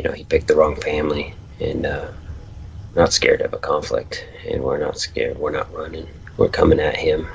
he picked the wrong family, and not scared of a conflict, and we're not scared. We're not running. We're coming at him.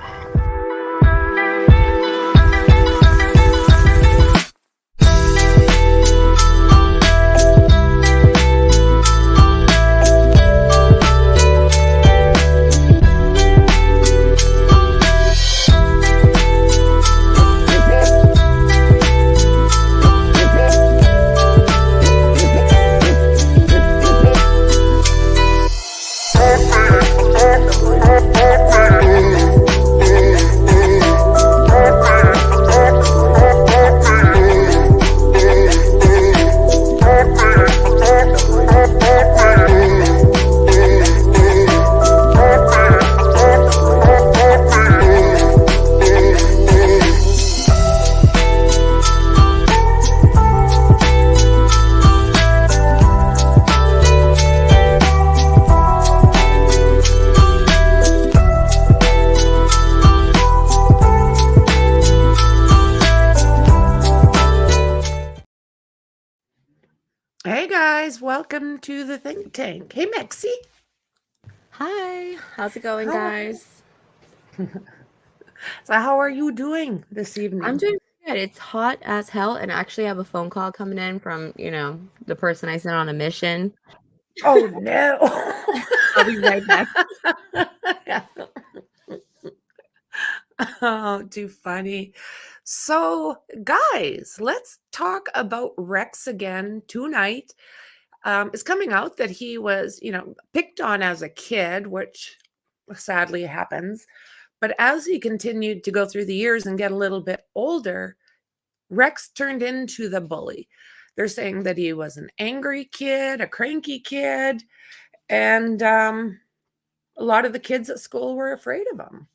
Hey guys, welcome to the think tank. Hey Mekci. Hi, how's it going, guys? So how are you doing this evening? I'm doing good. It's hot as hell, and actually I have a phone call coming in from, the person I sent on a mission. Oh no. I'll be right back. Oh, too funny. So guys, let's talk about Rex again tonight. It's coming out that he was, picked on as a kid, which sadly happens. But as he continued to go through the years and get a little bit older, Rex turned into the bully. They're saying that he was an angry kid, a cranky kid, and a lot of the kids at school were afraid of him.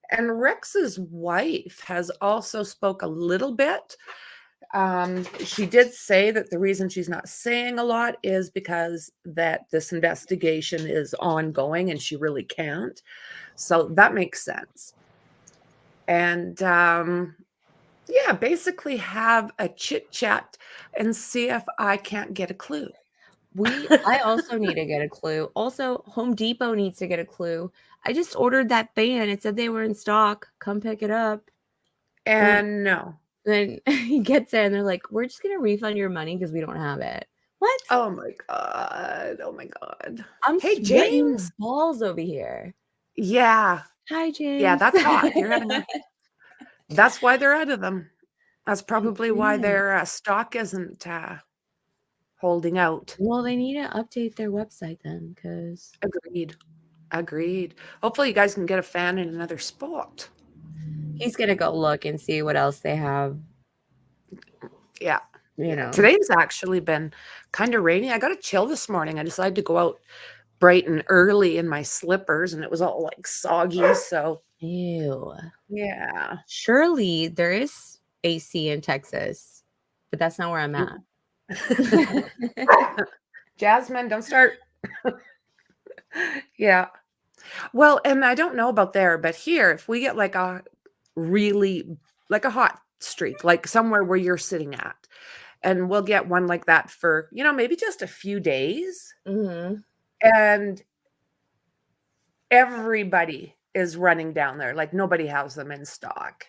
And Rex's wife has also spoke a little bit. She did say that the reason she's not saying a lot is because that this investigation is ongoing and she really can't. So that makes sense. And yeah, basically have a chit chat and see if I can't get a clue. I also need to get a clue. Also, Home Depot needs to get a clue. I just ordered that fan. It said they were in stock. Come pick it up. And no. Then he gets there and they're like, we're just gonna refund your money because we don't have it. What? Oh my god. Oh my god. I'm Hey sweating James. balls over here. Yeah. Hi, James. Yeah, that's hot. You're having a... That's why they're out of them. That's probably why their stock isn't holding out. Well, they need to update their website then, because... Agreed. Hopefully you guys can get a fan in another spot. He's going to go look and see what else they have. Yeah. Today's actually been kind of rainy. I got a chill this morning. I decided to go out bright and early in my slippers, and it was all like soggy, so... Ew. Yeah. Surely there is AC in Texas, but that's not where I'm at. Jasmine, don't start. Yeah. Well, and I don't know about there, but here, if we get like a hot streak, like somewhere where you're sitting at, and we'll get one like that for, maybe just a few days. Mm-hmm. And everybody is running down there. Like nobody has them in stock.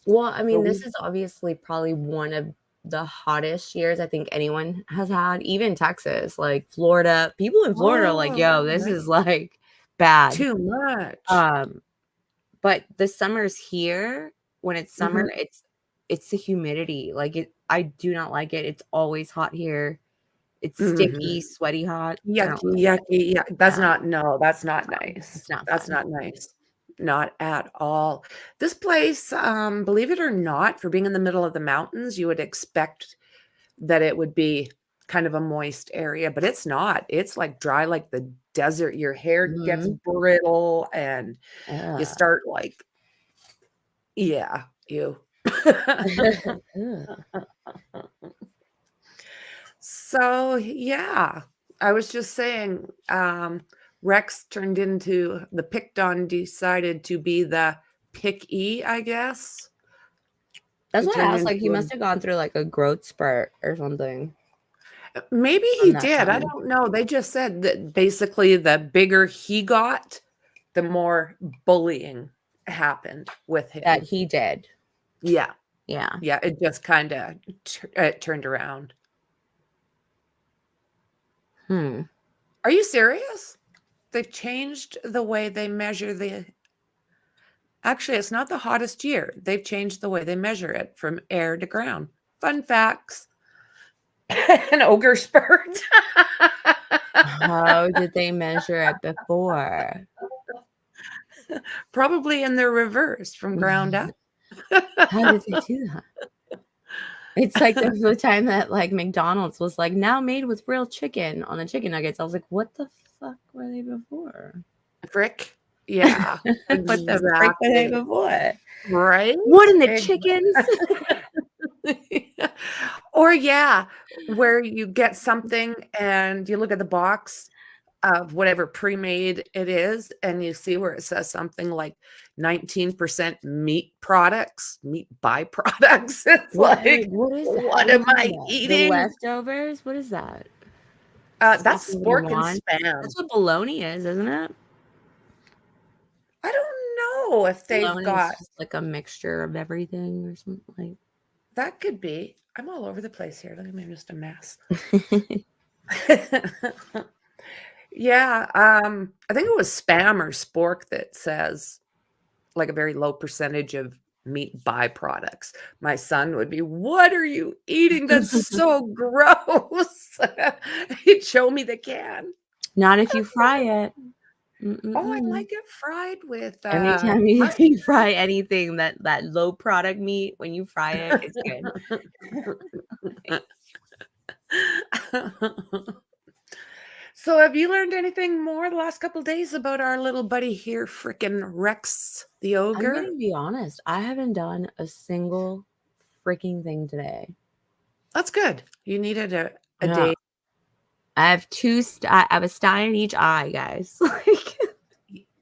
Well, I mean, this is obviously probably one of the hottest years I think anyone has had, even Texas, like Florida. People in Florida are like, yo, this is like bad. Too much. But the summers here, when it's summer, it's the humidity. Like I do not like it. It's always hot here. It's sticky, sweaty hot. Yucky. Yeah. That's not nice. It's not That's not nice. Not at all. This place, believe it or not, for being in the middle of the mountains, you would expect that it would be kind of a moist area, but it's not. It's like dry like the desert. Your hair gets brittle and you start like, yeah, you. So, yeah, I was just saying, Rex turned into the picked on, decided to be the picky, I guess. That's what I asked. Like, he must have gone through like a growth spurt or something. Maybe on he that did. I time. don't know. They just said that basically the bigger he got, the more bullying happened with him. That he did. Yeah. Yeah. Yeah. It just kind of turned around. Are you serious? They've changed the way they measure the. Actually, it's not the hottest year. They've changed the way they measure it from air to ground. Fun facts. An ogre spurt. How did they measure it before? Probably in the reverse from ground up. How did they do that? It's like the time that like McDonald's was like now made with real chicken on the chicken nuggets. I was like, what the fuck were they before? Frick. Yeah. What the frick were they before? Right? What in the chickens? Or yeah, where you get something and you look at the box of whatever pre-made it is, and you see where it says something like 19% meat products, meat byproducts. It's What like, is that? what am I The eating? leftovers? What is that? That's Stuff you spork and want? spam. That's what bologna is, isn't it? I don't know if they've Bologna got is just like a mixture of everything or something like. that. Could be. I'm all over the place here. Look at me, I'm just a mess. Yeah, I think it was spam or spork that says like a very low percentage of meat byproducts. My son would be, "What are you eating? That's so gross." He'd show me the can. Not if you fry it. Oh, I like it fried with Anytime you fry anything that low product meat, when you fry it, it's good. So have you learned anything more the last couple of days about our little buddy here, frickin' Rex the I'm ogre? gonna be honest. I haven't done a single freaking thing today. That's good. You needed a Yeah. day. I have I have a sty in each eye, guys. Like,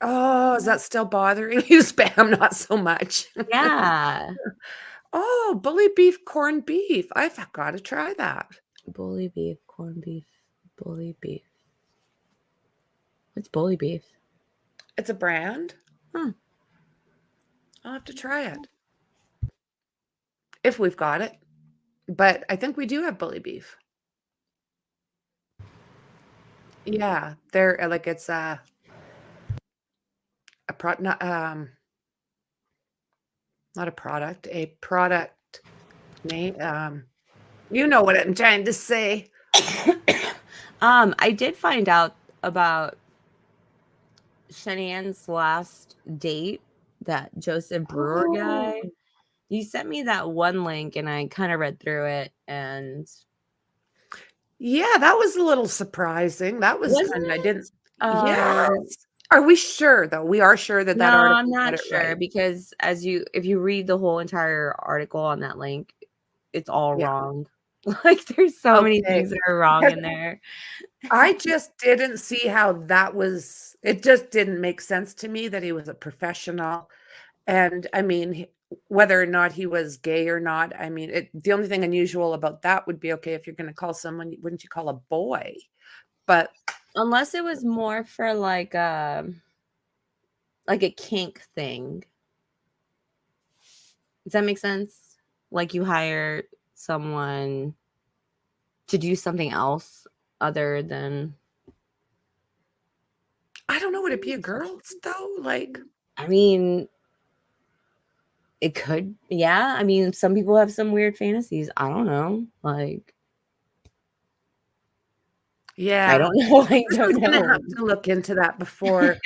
Oh, is that still bothering you? Spam, not so much. yeah. Oh, bully beef, corned beef. I've got to try that. Bully beef, corned beef, bully beef. What's bully beef? It's a brand. Huh. I'll have to try it. If we've got it. But I think we do have bully beef. Yeah, they're like it's not a product, a product name. You know what I'm trying to say. I did find out about Shanane's last date, that Joseph Brewer guy. You sent me that one link and I kind of read through it, and yeah, that was a little surprising. That was kind of I didn't. Yeah. Are we sure though? We are sure that that article. I'm not sure because if you read the whole entire article on that link, it's all wrong. Like there's so many things that are wrong in there. I just didn't see how that was. It just didn't make sense to me that he was a professional. And I mean, whether or not he was gay or not, I mean, the only thing unusual about that would be, okay, if you're going to call someone, wouldn't you call a boy? But unless it was more for like a kink thing. Does that make sense? Like you hire someone to do something else other than. I don't know. Would it be a girl though? Like, I mean, it could. Yeah. I mean, some people have some weird fantasies. I don't know. Like, yeah, I don't know. I don't know. I'm gonna have to look into that before.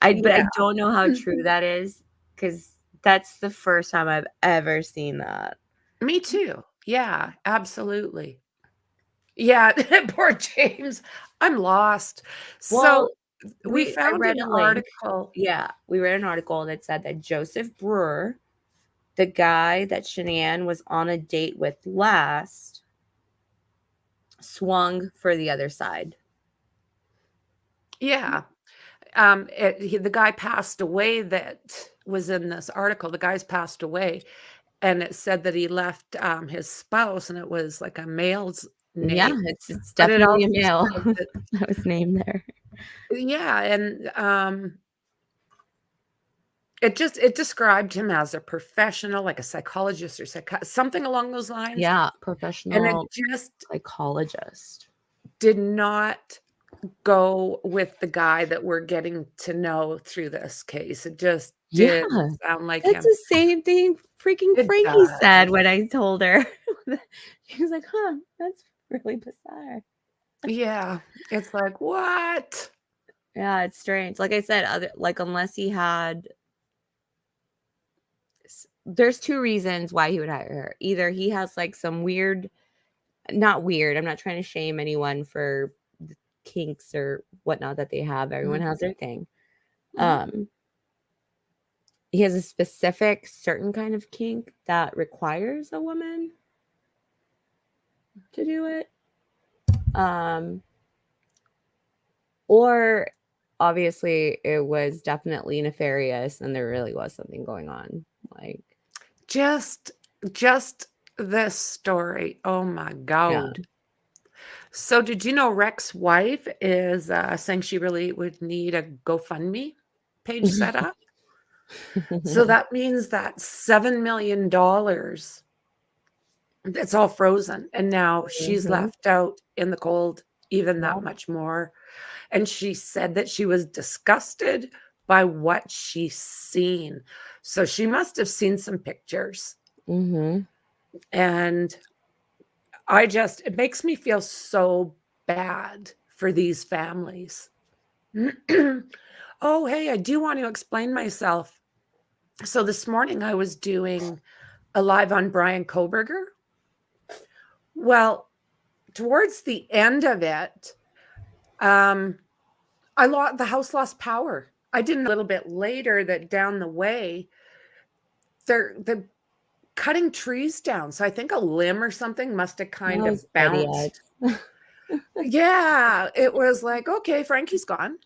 But I don't know how true that is, because that's the first time I've ever seen that. Me too. Yeah, absolutely. Yeah, poor James. I'm lost. Well, So we found an article. Yeah, we read an article that said that Joseph Brewer, the guy that Shanann was on a date with last, swung for the other side. Yeah. The guy passed away that was in this article. The guy's passed away, and it said that he left his spouse, and it was like a male's Yeah, name. it's But it definitely a also male said that that was named there. yeah, and it described him as a professional, like a psychologist or something along those lines, Yeah, and it professional just psychologist. did not go with the guy that we're getting to know through this case. It just Yeah, didn't sound like that's him. the same thing freaking It Frankie said does. when I told her. She was like, "Huh, that's really bizarre." Yeah, it's like, "What?" Yeah, it's strange. Like I said, unless he had there's two reasons why he would hire her. Either he has like some weird, not weird, I'm not trying to shame anyone for the kinks or whatnot that they have. Everyone Mhm, has their thing. mhm. Um, he has a specific certain kind of kink that requires a woman to do it. Um, or obviously it was definitely nefarious and there really was something going on. Like, Just just this story. Oh my yeah. god. So did you know Rex's wife is, saying she really would need a GoFundMe page set up? So that means that $7 million, it's all frozen, and now she's Mhm. left out in the cold even that Yep. much more, and she said that she was disgusted by what she's seen. So she must have seen some pictures, Mhm. and it makes me feel so bad for these families. Oh, hey, I do want to explain myself. So this morning I was doing a live on Brian Koberger. Well, towards the end of it, um, the house lost power. I didn't know a little bit later that down the way, they're cutting trees down. So I think a limb or something must have kind Those of idiots. bounced. Yeah, it was like, okay, Frankie's gone.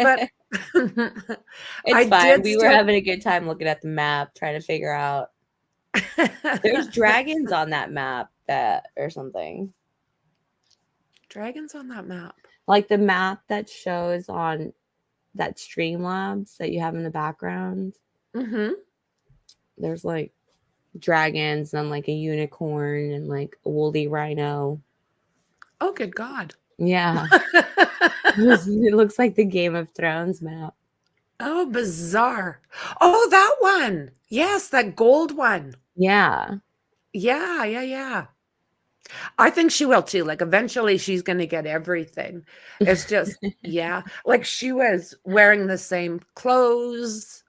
But I It's fine. did We were still having a good time looking at the map, trying to figure out there's dragons on that map that or something. dragons on that map. Like the map that shows on that Streamlabs that you have in the background. Mm-hmm. There's like dragons and like a unicorn and like a woolly rhino. Oh, good God. Yeah. It looks like the Game of Thrones map. Oh, bizarre. Oh, that one. Yes, that gold one. Yeah. Yeah, yeah, yeah. I think she will too. Like eventually she's going to get everything. It's just, yeah. Like she was wearing the same clothes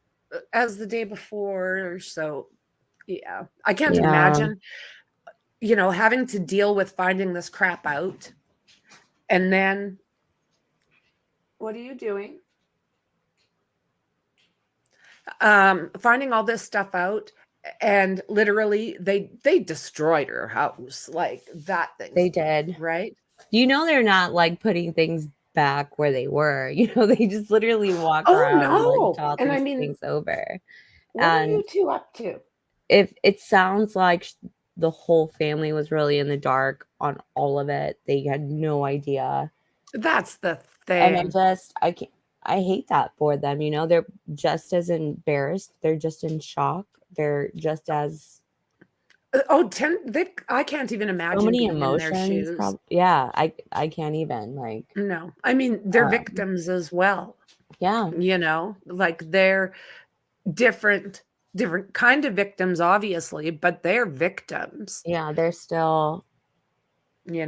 as the day before. So, yeah. I can't Yeah. imagine, having to deal with finding this crap out. And then, what are you doing? Finding all this stuff out, and literally they destroyed her house. Like that They thing's did. right. They're not like putting things back where they were. They just literally walk Oh around like no. And I tossing mean, things over. what are And you two up to? if it sounds like the whole family was really in the dark on all of it, they had no idea. That's the And thing. I can't, I hate that for them. They're just as embarrassed. They're just in shock. They're just as Oh, 10, I can't even so imagine many being in their emotions. shoes. Yeah, I can't even like. No. I mean, they're Um, victims as well, yeah, like they're different different kind of victims obviously, but they're victims. yeah, they're still.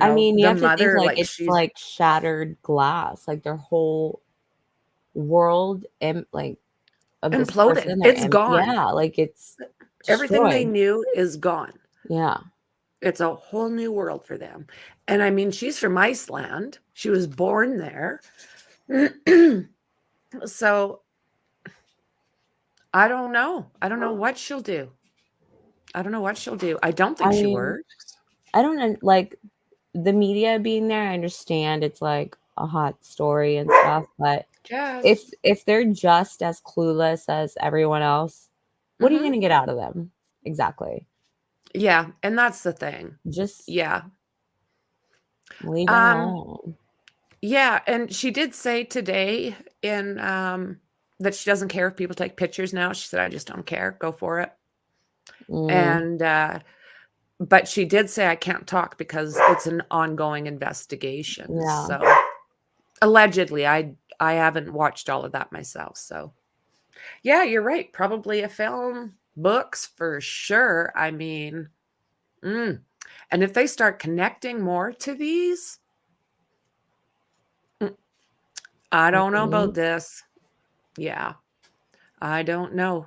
I mean, you The have to think mother, like like it's she's like shattered glass, like their whole world and like of this imploded. person. It's gone. Yeah, like it's Everything they destroyed. knew is gone. Yeah, It's a whole new world for them. And I mean, she's from Iceland. She was born there. So I don't know. I don't know what she'll do. I don't know what she'll do. I don't I think she mean, works. I don't like the media being there. I understand it's like a hot story and stuff, but Jazz. if they're just as clueless as everyone else, what are you Hmm. going to get out of them? Exactly. Yeah. And that's the thing. Just Yeah. Leave it alone. Yeah, and she did say today in that she doesn't care if people take pictures now. She said, "I just don't care. Go for it." And but she did say, "I can't talk because it's an ongoing investigation." Yeah. So allegedly, I haven't watched all of that myself. So yeah, you're right. Probably a film, books for sure. I mean, and if they start connecting more to these, I don't know about this. Yeah, I don't know.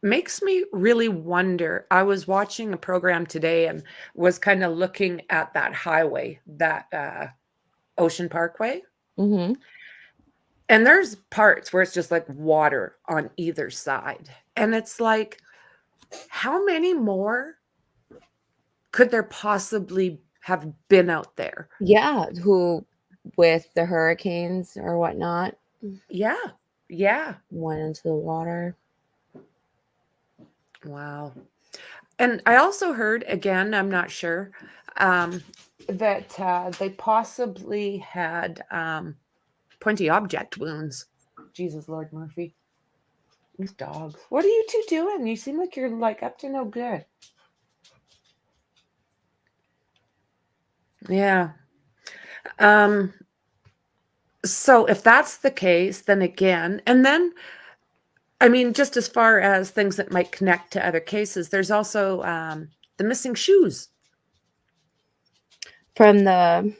Makes me really wonder. I was watching a program today and was kind of looking at that highway, that Ocean Parkway. Mm-hmm. And there's parts where it's just like water on either side. And it's like, how many more could there possibly have been out there? Yeah, who with the hurricanes or whatnot Yeah. Yeah. went into the water. Wow. And I also heard, again, I'm not sure, that they possibly had pointy object wounds. Jesus, Lord Murphy. These dogs. What are you two doing? You seem like you're like up to no good. Yeah. So if that's the case, then again, and then I mean, just as far as things that might connect to other cases, there's also the missing shoes. From the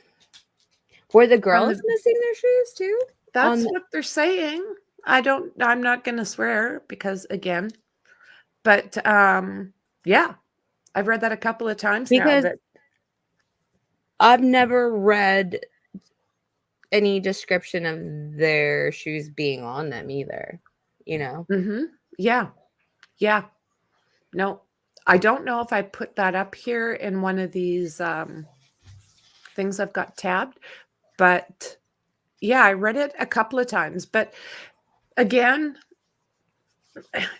were the girls the- missing their shoes too? That's what they're saying. I'm not going to swear because again, but yeah, I've read that a couple of times now. Because That I've never read any description of their shoes being on them either, you know? Yeah. Yeah. No, I don't know if I put that up here in one of these things I've got tabbed, but yeah, I read it a couple of times. But again,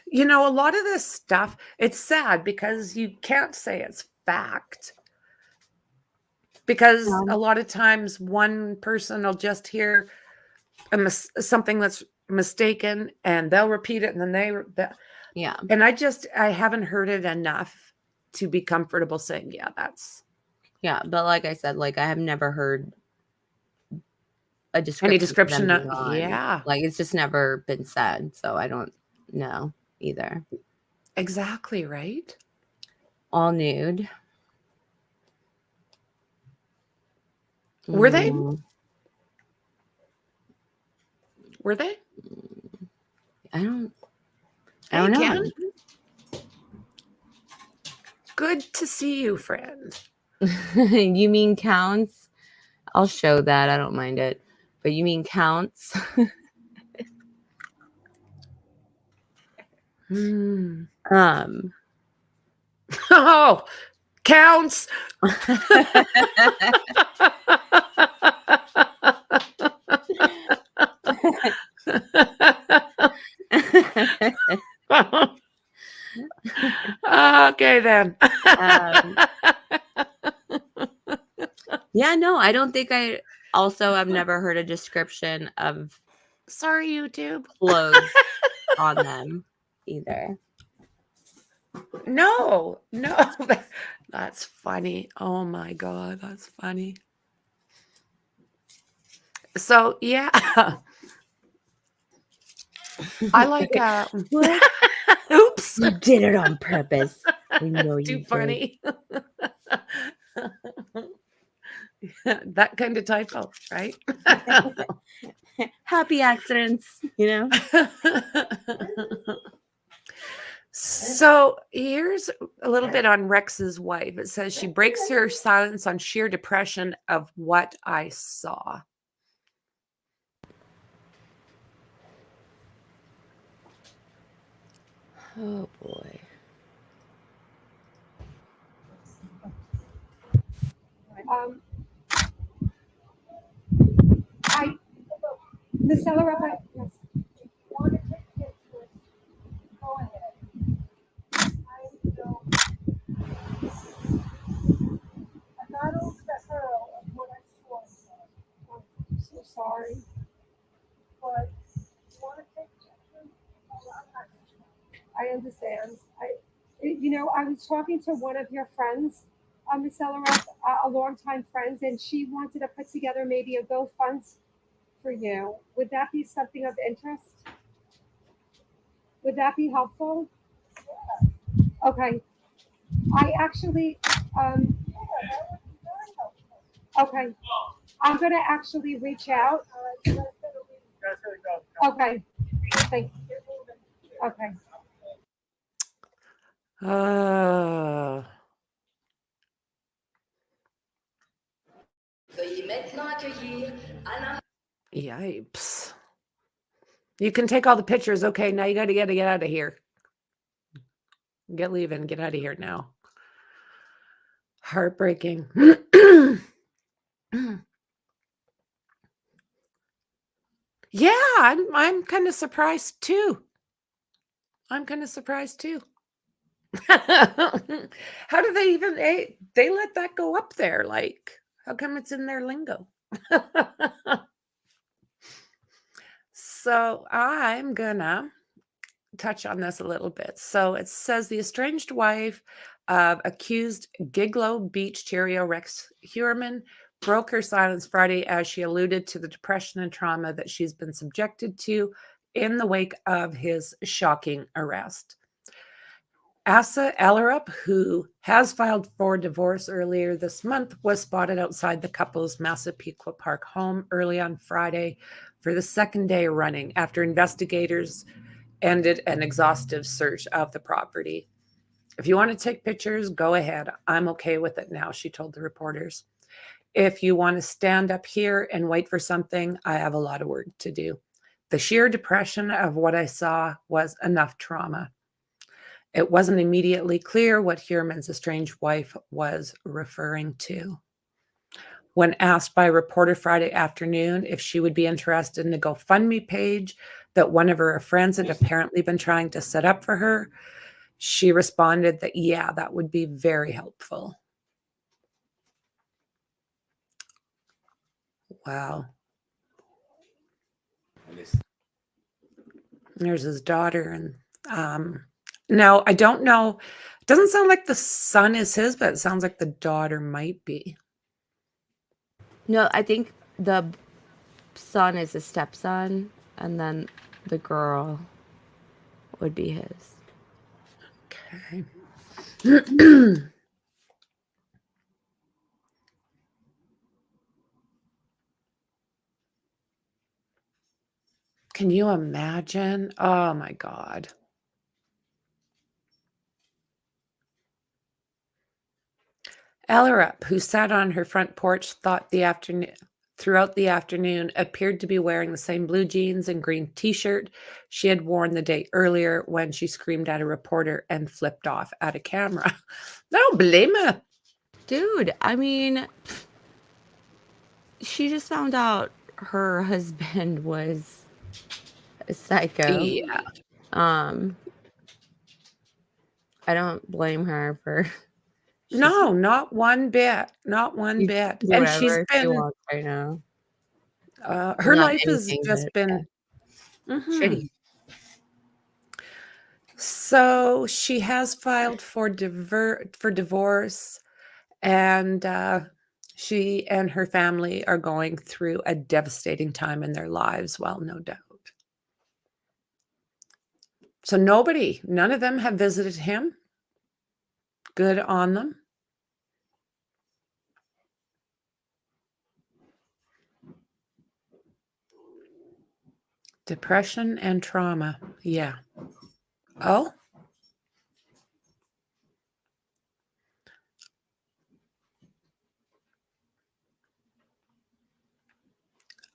you know, a lot of this stuff, it's sad because you can't say it's fact. Because a lot of times one person will just hear something that's mistaken and they'll repeat it and then Yeah. And I haven't heard it enough to be comfortable saying, yeah, that's. Yeah, but like I said, like I have never heard a description Any of description? them being on. Yeah. Like it's just never been said, so I don't know either. Exactly, right? All nude. Were they? Were they? I don't Hey, know. Ken. Good to see you, friend. You mean counts? I'll show that. I don't mind it. But you mean counts? Oh, counts. Okay, then. Yeah, no, I don't think I've never heard a description of sorry, YouTube clothes on them either. No, that's funny. Oh my God, that's funny. So yeah, I like. Oops, you did it on purpose. We know you too funny. That kind of typo, right? Happy accidents, you know. So here's a little bit on Rex's wife. It says she breaks her silence on sheer depression of what I saw. Oh boy. The seller of it, yes. Want to take pictures? Go ahead. I don't. I gotta set her sorry. But you want to take pictures? I understand. I was talking to one of your friends, Miss Ellerup, a longtime friend, and she wanted to put together maybe a GoFund for you. Would that be something of interest? Would that be helpful? Okay. I actually, okay. I'm going to actually reach out. Okay. Thank you. Okay. Veuillez maintenant accueillir Anna. Yipes. You can take all the pictures. Okay, now you got to get out of here. Get leaving. Get out of here now. Heartbreaking. Yeah, I'm kind of surprised too. I'm kind of surprised too. How do they even they let that go up there? Like, how come it's in their lingo? So I'm gonna touch on this a little bit. So it says the estranged wife of accused Gigolo Beach Cheerio Rex Heuerman broke her silence Friday as she alluded to the depression and trauma that she's been subjected to in the wake of his shocking arrest. Asa Ellerup, who has filed for divorce earlier this month, was spotted outside the couple's Massapequa Park home early on Friday for the second day running after investigators ended an exhaustive search of the property. If you want to take pictures, go ahead. I'm okay with it now, she told the reporters. If you want to stand up here and wait for something, I have a lot of work to do. The sheer depression of what I saw was enough trauma. It wasn't immediately clear what Heuerman's estranged wife was referring to. When asked by a reporter Friday afternoon if she would be interested in a GoFundMe page that one of her friends had apparently been trying to set up for her, she responded that, yeah, that would be very helpful. Wow. There's his daughter. And now, I don't know. It doesn't sound like the son is his, but it sounds like the daughter might be. No, I think the son is a stepson, and then the girl would be his. Okay. Can you imagine? Oh my God. Ellerup, who sat on her front porch throughout the afternoon, appeared to be wearing the same blue jeans and green t-shirt she had worn the day earlier when she screamed at a reporter and flipped off at a camera. I don't blame her. Dude, I mean, she just found out her husband was a psycho. Yeah. I don't blame her for No, not one bit. Not one bit. And she's whatever she been, wants right now. her Not life has anything, just but been shitty. So she has filed for divorce, and she and her family are going through a devastating time in their lives. Well, no doubt. So none of them have visited him. Good on them. Depression and trauma. Yeah. Oh.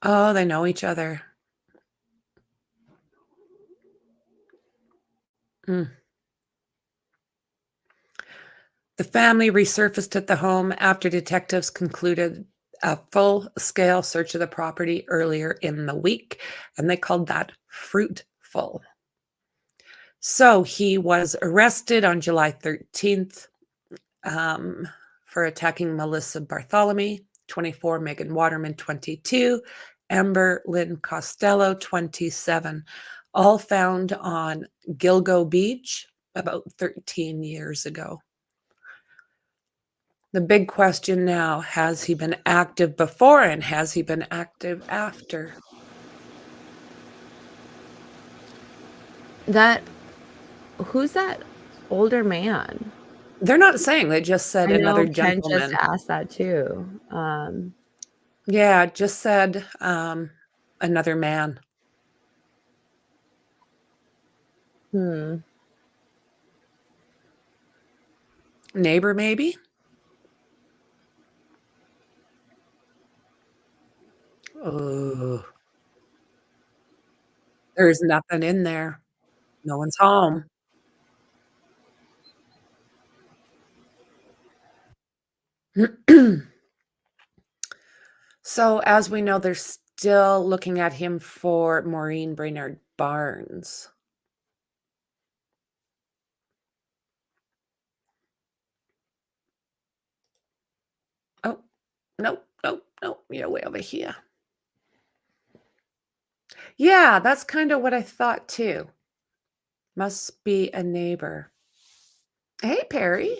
Oh, they know each other. Mm. The family resurfaced at the home after detectives concluded a full-scale search of the property earlier in the week, and they called that fruitful. So he was arrested on July 13th for attacking Melissa Bartholomew, 24, Megan Waterman, 22, Amber Lynn Costello, 27, all found on Gilgo Beach about 13 years ago. The big question now, has he been active before and has he been active after? Who's that older man? They're not saying, they just said I another know Ken just gentleman. asked that too. Yeah, it just said another man. Neighbor, maybe? Oh, there's nothing in there. No one's home. So, as we know, they're still looking at him for Maureen Brainerd Barnes. Oh, nope, nope, nope. You're way over here. Yeah, that's kind of what I thought too. Must be a neighbor. Hey, Perry.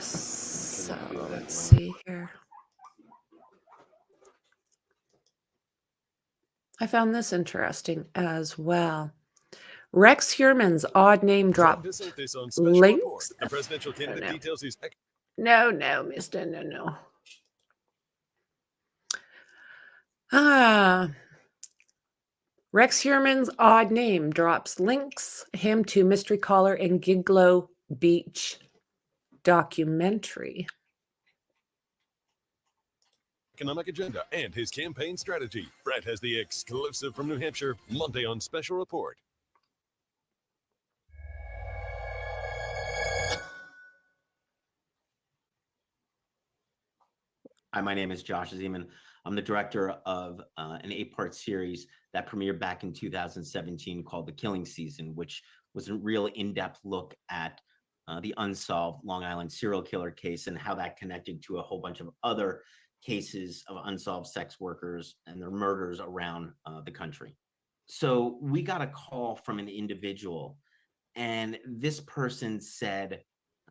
So let's see here. I found this interesting as well. Rex Heuerman's odd name drop links. The presidential candidate details his. No, mister, no. Rex Heuerman's odd name drops links him to mystery caller and Giglo Beach documentary. Economic agenda and his campaign strategy. Brett has the exclusive from New Hampshire, Monday on Special Report. Hi, my name is Josh Zeman. I'm the director of an 8-part series that premiered back in 2017 called The Killing Season, which was a real in-depth look at the unsolved Long Island serial killer case and how that connected to a whole bunch of other cases of unsolved sex workers and their murders around the country. So we got a call from an individual, and this person said,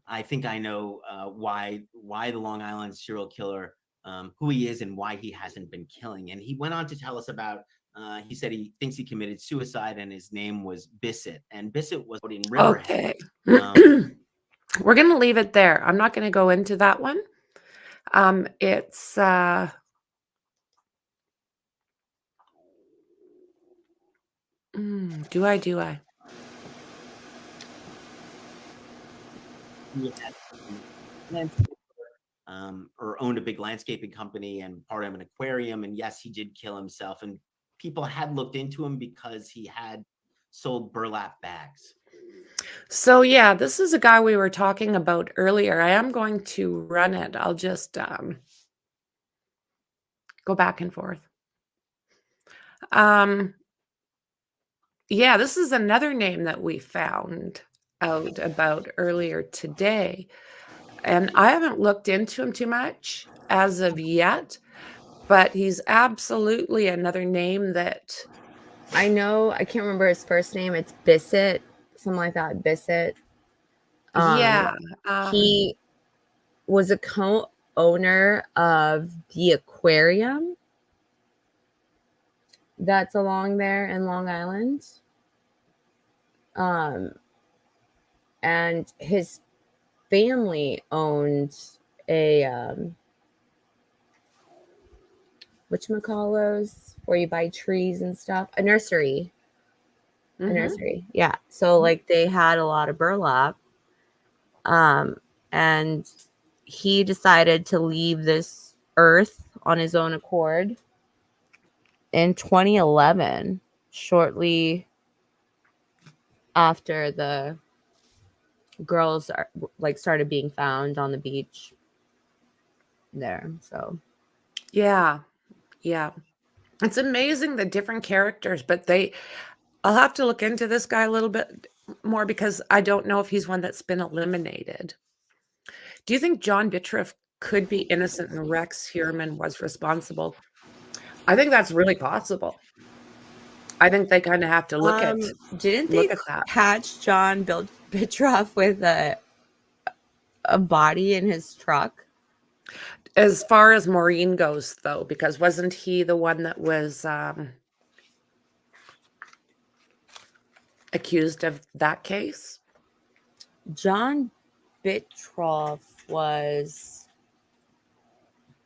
I think I know why the Long Island serial killer, who he is and why he hasn't been killing. And he went on to tell us about, he said he thinks he committed suicide and his name was Bissett. And Bissett was in Riverhead. Okay. We're going to leave it there. I'm not going to go into that one. It's do I? Or owned a big landscaping company and part of an aquarium. And yes, he did kill himself. And people had looked into him because he had sold burlap bags. So yeah, this is a guy we were talking about earlier. I am going to run it. I'll just go back and forth. Yeah, this is another name that we found out about earlier today. And I haven't looked into him too much as of yet, but he's absolutely another name that I know, I can't remember his first name. It's Bissett, something like that. Bissett. Yeah. He was a co-owner of the aquarium that's along there in Long Island. And his family owned a whatchamacallos, where you buy trees and stuff, a nursery. mhm. A nursery, yeah. So like they had a lot of burlap, and he decided to leave this earth on his own accord in 2011, shortly after the girls started being found on the beach there. So Yeah. It's amazing the different characters, but I'll have to look into this guy a little bit more because I don't know if he's one that's been eliminated. Do you think John Bitroff could be innocent and Rex Heuerman was responsible? I think that's really possible. I think they kind of have to look at Didn't they that. catch John Bitroff with a body in his truck? As far as Maureen goes, though, because wasn't he the one that was accused of that case? John Bitroff was,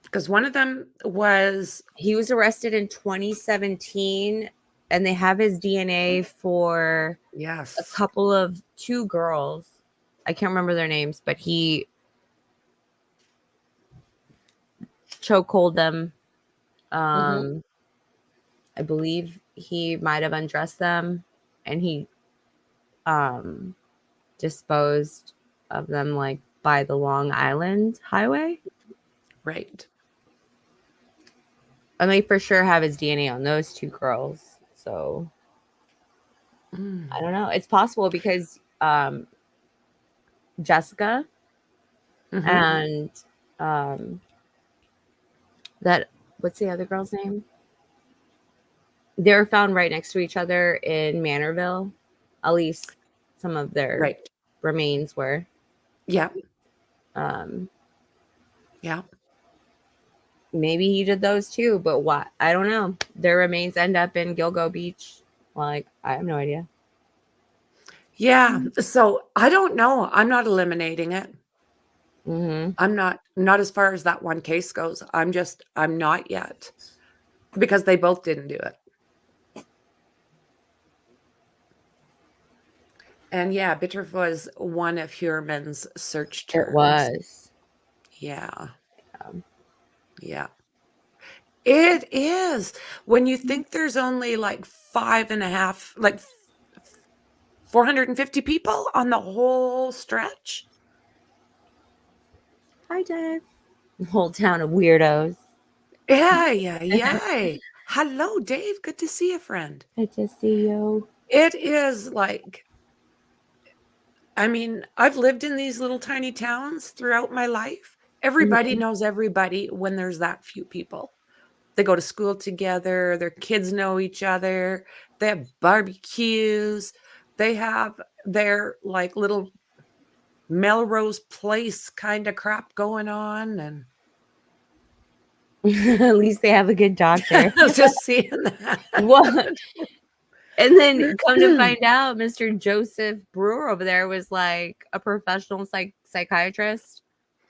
because one of them was, he was arrested in 2017, and they have his DNA for yes, a couple of two girls. I can't remember their names, but he chokehold them. I believe he might have undressed them, and he disposed of them like by the Long Island Highway. right. And they for sure have his DNA on those two girls. So I don't know. It's possible because Jessica and that, what's the other girl's name? They were found right next to each other in Manorville. At least some of their remains were. Yeah. Yeah. Maybe he did those too, but what? I don't know. Their remains end up in Gilgo Beach. Like, I have no idea. Yeah. So I don't know. I'm not eliminating it. I'm not as far as that one case goes. I'm not yet, because they both didn't do it. And yeah, Bitroff was one of Heuerman's search terms. It was. Yeah. Yeah. It is. When you think there's only like 450 people on the whole stretch. Hi, Dave. Whole town of weirdos. Yeah. Hello, Dave. Good to see you, friend. Good to see you. It is like, I mean, I've lived in these little tiny towns throughout my life. Everybody knows everybody when there's that few people. They go to school together. Their kids know each other. They have barbecues. They have their like little Melrose Place kind of crap going on. And at least they have a good doctor. I was just seeing that. What? And then come to find out, Mr. Joseph Brewer over there was like a professional psychiatrist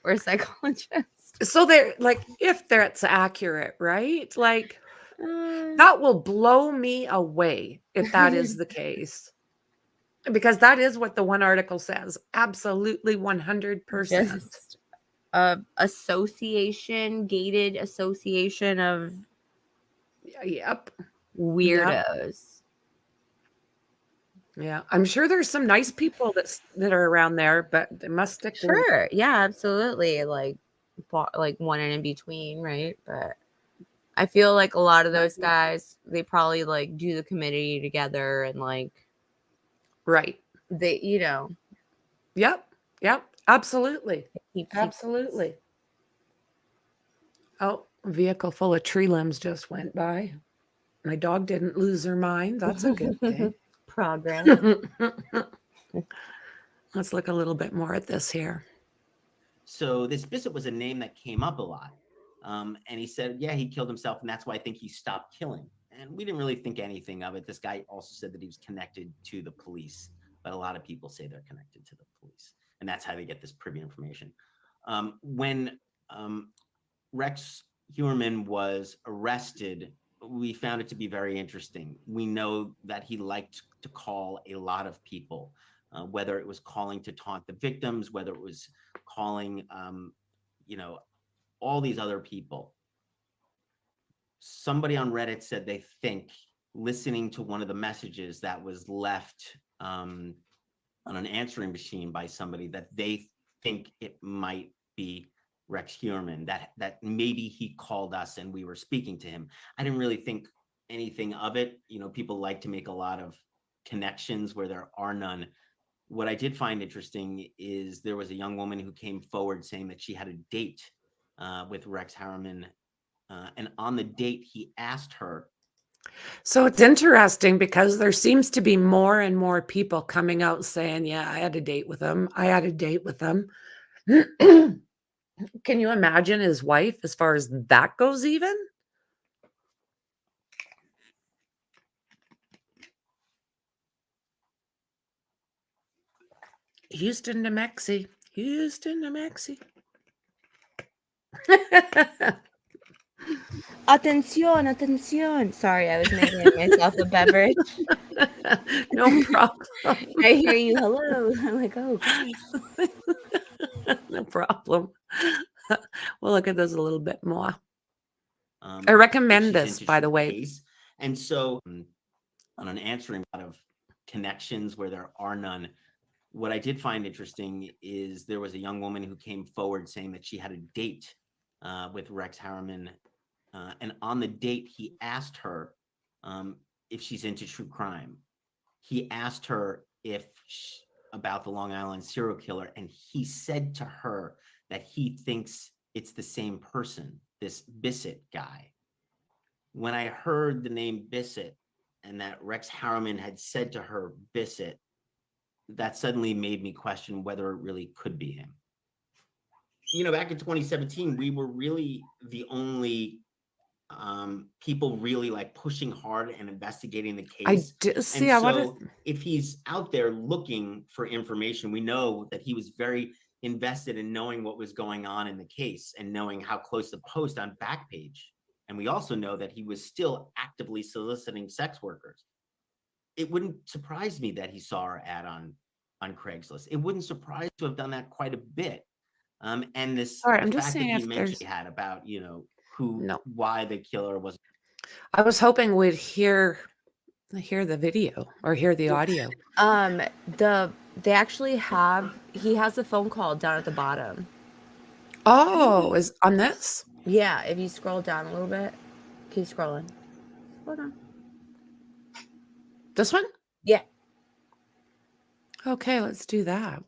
or psychologist. So they're like, if that's accurate, right? Like, that will blow me away if that is the case. Because that is what the one article says. Absolutely 100%. Just gated association of weirdos. Yeah, I'm sure there's some nice people that are around there, but they must stick. Sure, yeah, absolutely. Like one and in between, right? But I feel like a lot of those guys, they probably like do the committee together and like, right? They, Yep, absolutely, absolutely. Oh, a vehicle full of tree limbs just went by. My dog didn't lose her mind. That's a good thing. Progress. Let's look a little bit more at this here. So this Bissett was a name that came up a lot. And he said, yeah, he killed himself. And that's why I think he stopped killing. And we didn't really think anything of it. This guy also said that he was connected to the police. But a lot of people say they're connected to the police. And that's how they get this privy information. When Rex Heuerman was arrested, we found it to be very interesting. We know that he liked to call a lot of people, whether it was calling to taunt the victims, whether it was calling, all these other people. Somebody on Reddit said they think listening to one of the messages that was left on an answering machine by somebody, that they think it might be Rex Heuerman, that maybe he called us and we were speaking to him. I didn't really think anything of it. People like to make a lot of connections where there are none. What I did find interesting is there was a young woman who came forward saying that she had a date with Rex Heuerman. And on the date, he asked her. So it's interesting because there seems to be more and more people coming out saying, yeah, I had a date with him. I had a date with him. Can you imagine his wife as far as that goes even? Houston to Mekci. Houston to Mekci. Atención, atención. Sorry, I was making myself a beverage. No problem. I hear you. Hello. I'm like, oh, gosh. No problem. We'll look at this a little bit more. I recommend this, by the way. Case. And so on an answering a lot of connections where there are none, what I did find interesting is there was a young woman who came forward saying that she had a date with Rex Heuerman. And on the date, he asked her if she's into true crime. He asked her about the Long Island serial killer, and he said to her that he thinks it's the same person, this Bissett guy. When I heard the name Bissett and that Rex Heuerman had said to her Bissett, that suddenly made me question whether it really could be him. You know, back in 2017, we were really the only people really like pushing hard and investigating the case. If he's out there looking for information, we know that he was very invested in knowing what was going on in the case and knowing how close the post on Backpage. And we also know that he was still actively soliciting sex workers. It wouldn't surprise me that he saw our ad on Craigslist. It wouldn't surprise to have done that quite a bit. And this I'm just fact saying that he mentioned he had about, you know, why the killer was. I was hoping we'd hear the video or hear the audio. They actually he has a phone call down at the bottom. Oh, is on this? Yeah, if you scroll down a little bit. Keep scrolling. Hold on. This one? Yeah. Okay, let's do that.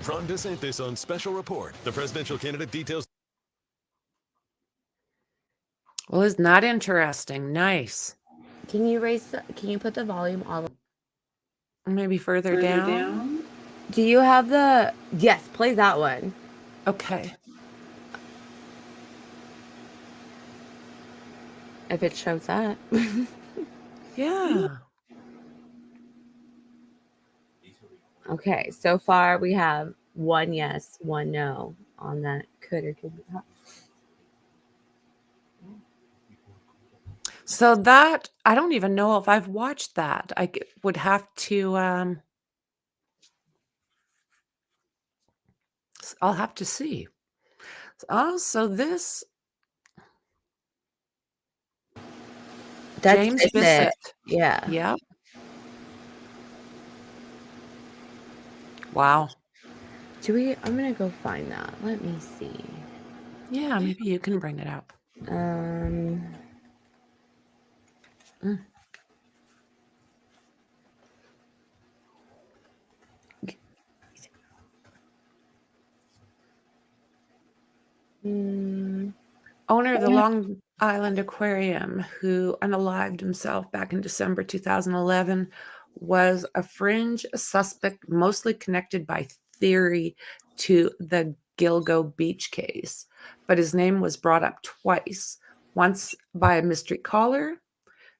Ron DeSantis on special report. The presidential candidate details. Well, isn't that interesting? Nice. Can you put the volume all maybe further down? Do you have yes, play that one. Okay. If it shows that. Yeah. Okay, so far we have 1 yes, 1 no on that could or could not. So that, I don't even know if I've watched that. I would have to, I'll have to see. Oh, so this. That's James Bissett. Yeah. Yeah. Wow. I'm going to go find that. Let me see. Yeah, maybe you can bring it up. Owner of the Long Island Aquarium, who unalived himself back in December 2011, was a fringe suspect mostly connected by theory to the Gilgo Beach case. But his name was brought up twice, once by a mystery caller,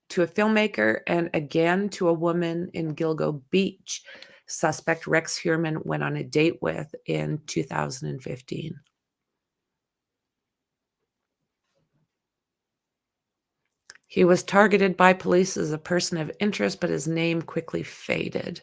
to a filmmaker, and again to a woman in Gilgo Beach. Suspect Rex Heuerman went on a date with in 2015. He was targeted by police as a person of interest, but his name quickly faded.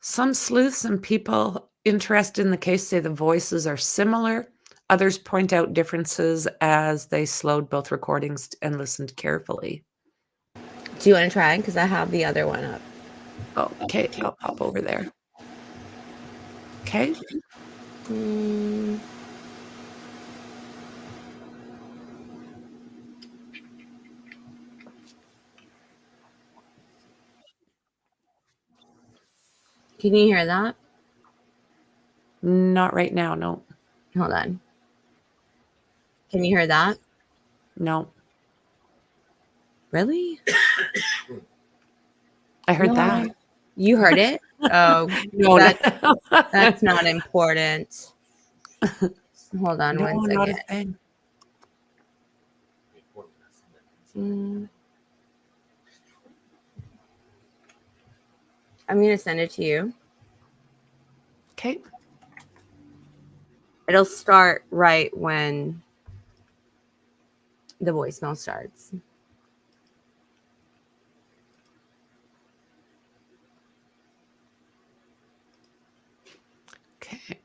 Some sleuths and people interested in the case say the voices are similar. Others point out differences as they slowed both recordings and listened carefully. Do you want to try? Because I have the other one up. Okay, I'll pop over there. Okay. Can you hear that? Not right now. No. Hold on. Can you hear that? No. Really? I heard No. that. You heard it? Oh, No, that's not important. Hold on no, one not a second. thing. I'm going to send it to you. Okay. It'll start right when the voicemail starts. Okay.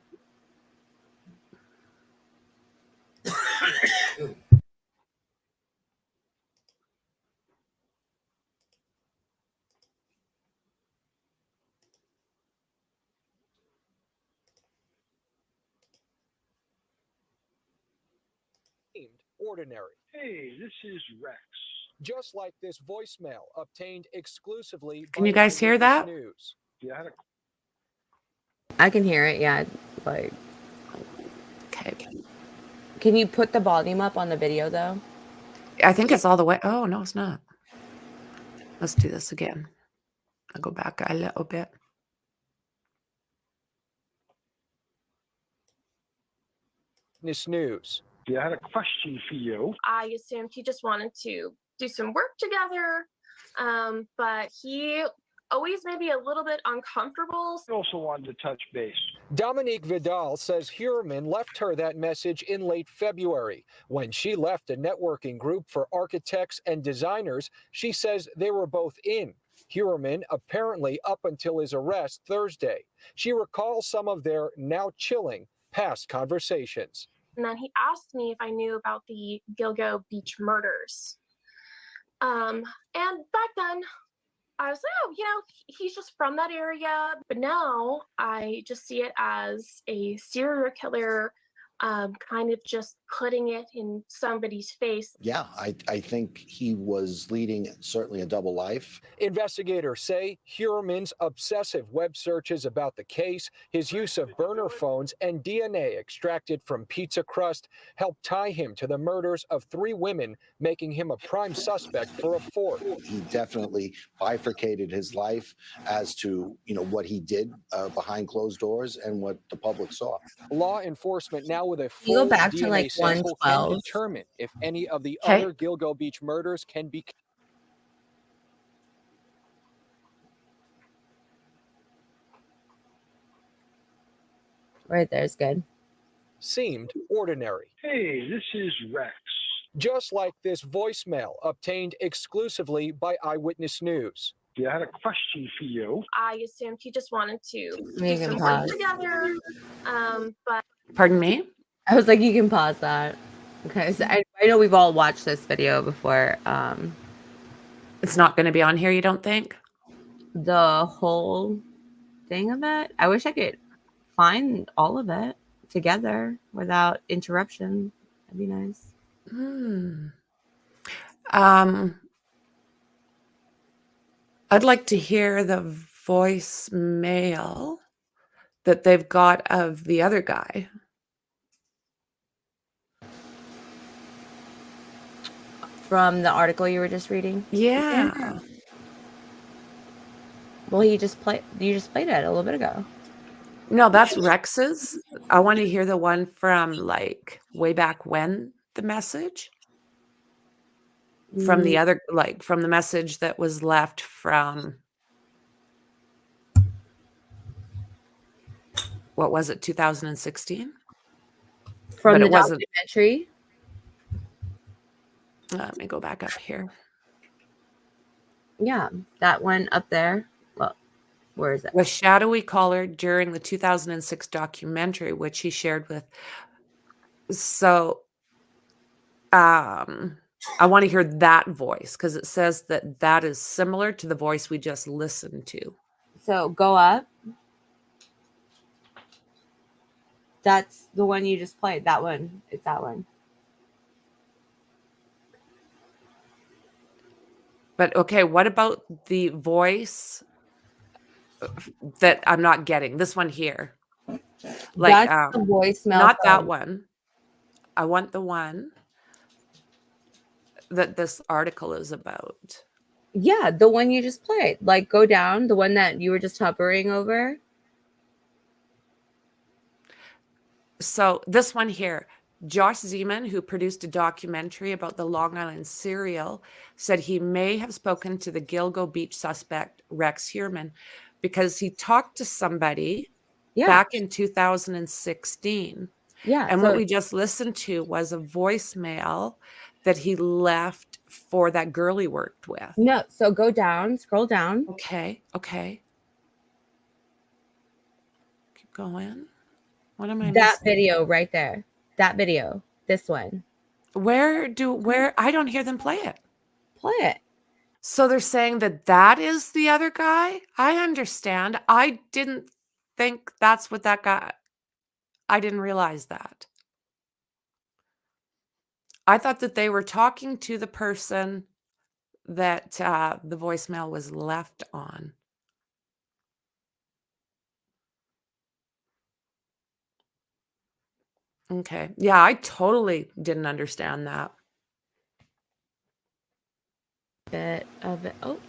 Ordinary. Hey, this is Rex. Just like this voicemail obtained exclusively Can by you guys hear Eyewitness that? News. Yeah, I can hear it. Yeah. Like, Okay. can you put the volume up on the video though? I think it's all the way. Oh, no, it's not. Let's do this again. I'll go back a little bit. Eyewitness News. I had a question for you. I assumed he just wanted to do some work together, but he always made me a little bit uncomfortable. I also wanted to touch base. Dominique Vidal says Heuerman left her that message in late February. When she left a networking group for architects and designers, she says they were both in. Heuerman apparently up until his arrest Thursday. She recalls some of their now chilling past conversations. And then he asked me if I knew about the Gilgo Beach murders. And back then, I was like, oh, he's just from that area. But now I just see it as a serial killer, kind of just putting it in somebody's face. Yeah, I think he was leading certainly a double life. Investigators say Heuerman's obsessive web searches about the case, his use of burner phones, and DNA extracted from pizza crust helped tie him to the murders of 3 women, making him a prime suspect for a 4th. He definitely bifurcated his life as to, what he did behind closed doors and what the public saw. Law enforcement now with a You go full back to, DNA like, sample can 112. determine if any of the Okay. other Gilgo Beach murders can be Right there is good. seemed ordinary. Hey, this is Rex. Just like this voicemail obtained exclusively by Eyewitness News. I had a question for you. I assumed he just wanted to You do can some work pause. together, but Pardon me? I was like, you can pause that. Okay. So I know we've all watched this video before. It's not going to be on here, you don't think? The whole thing of it. I wish I could find all of it together without interruption. That'd be nice. I'd like to hear the voicemail that they've got of the other guy. From the article you were just reading? Yeah. Well, you just played it a little bit ago. No, that's Rex's. I want to hear the one from like way back when, the message. From the other, like from the message that was left from, what was it, 2016? From But the it wasn't. documentary? Let me go back up here. Yeah, that one up there. Well, where is it? The shadowy caller during the 2006 documentary, which he shared with. So, I want to hear that voice because it says that is similar to the voice we just listened to. So go up. That's the one you just played. That one. It's that one. But okay, what about the voice that I'm not getting? This one here. Like, That's the voicemail. not that one. I want the one that this article is about. Yeah, the one you just played. Like, go down, the one that you were just hovering over. So this one here, Josh Zeman, who produced a documentary about the Long Island serial, said he may have spoken to the Gilgo Beach suspect, Rex Heuerman, because he talked to somebody back in 2016. Yeah. And what we just listened to was a voicemail that he left for that girl he worked with. No, so go down, scroll down. Okay. Keep going. What am I That missing? video right there. That video. This one. Where I don't hear them play it. Play it. So they're saying that is the other guy? I understand. I didn't think that's what that guy. I didn't realize that. I thought that they were talking to the person that the voicemail was left on. Okay. Yeah, I totally didn't understand that. Bit of it. Oh.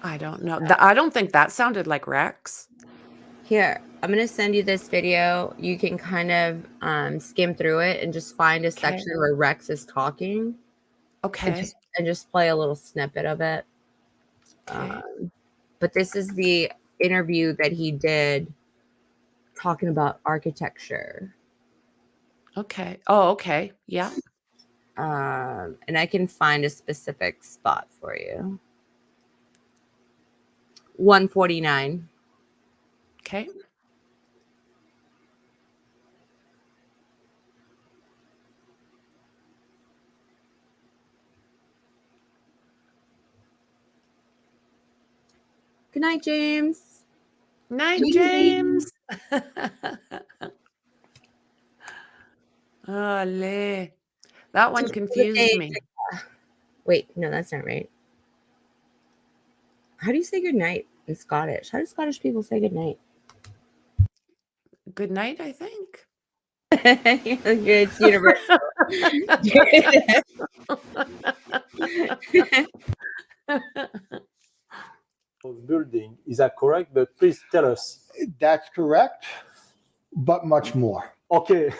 I don't know. I don't think that sounded like Rex. Here, I'm going to send you this video. You can kind of skim through it and just find a section where Rex is talking. Okay. And just play a little snippet of it. Okay. But this is the interview that he did talking about architecture. Okay. Oh, okay. Yeah. And I can find a specific spot for you. 149. Okay. Good night, James. Night, James. Ole. That one confused me. Wait, no, that's not right. How do you say good night in Scottish? How do Scottish people say good night? Good night, I think. It's universal. Building. Is that correct? But please tell us. That's correct, but much more. Okay.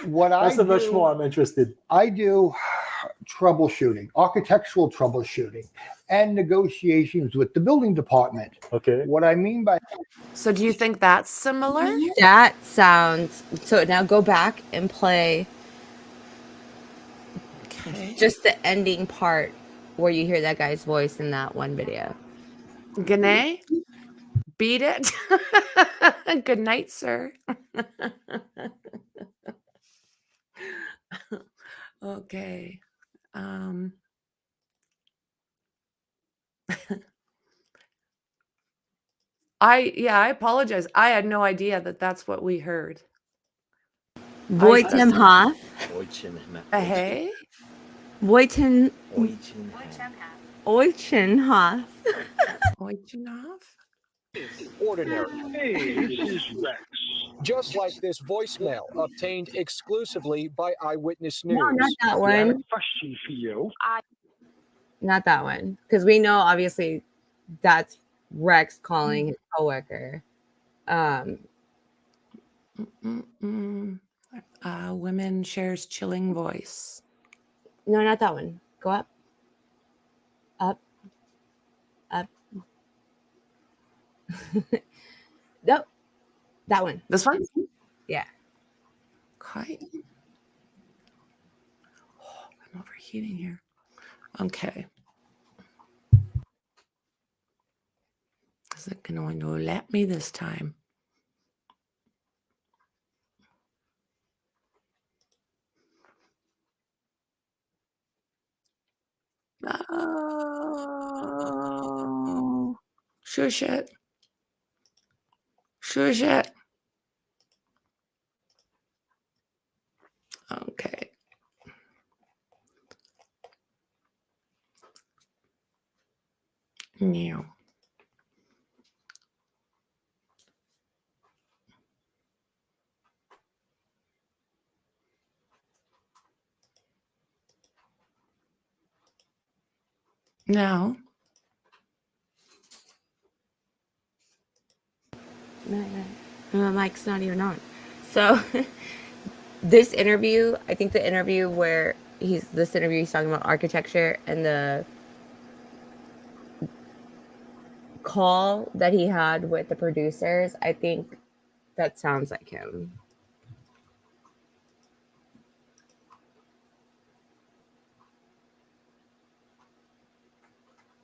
That's much more I'm interested. I do troubleshooting, architectural troubleshooting, and negotiations with the building department. Okay. What I mean by So do you think that's similar? That sounds so. Now go back and play just the ending part where you hear that guy's voice in that one video. G'nay? Beat it. Good night, sir. Okay. I apologize. I had no idea that that's what we heard. Voitemhoff. Hey? Oichenhoff. Ordinary. Hey, this is Rex. Just like this voicemail obtained exclusively by Eyewitness News. No, not that I have a one. question for you. Not that one. Because we know, obviously, that's Rex calling his coworker. Women shares chilling voice. No, not that one. Go up. Up. Nope. That one. This one? Yeah. Okay. Oh, I'm overheating here. Okay. Is it going to let me this time? Oh. Shush it. Shush it. Okay. New. Now. My mic's not even on. So this interview, I think the interview where he's talking about architecture, and the call that he had with the producers, I think that sounds like him.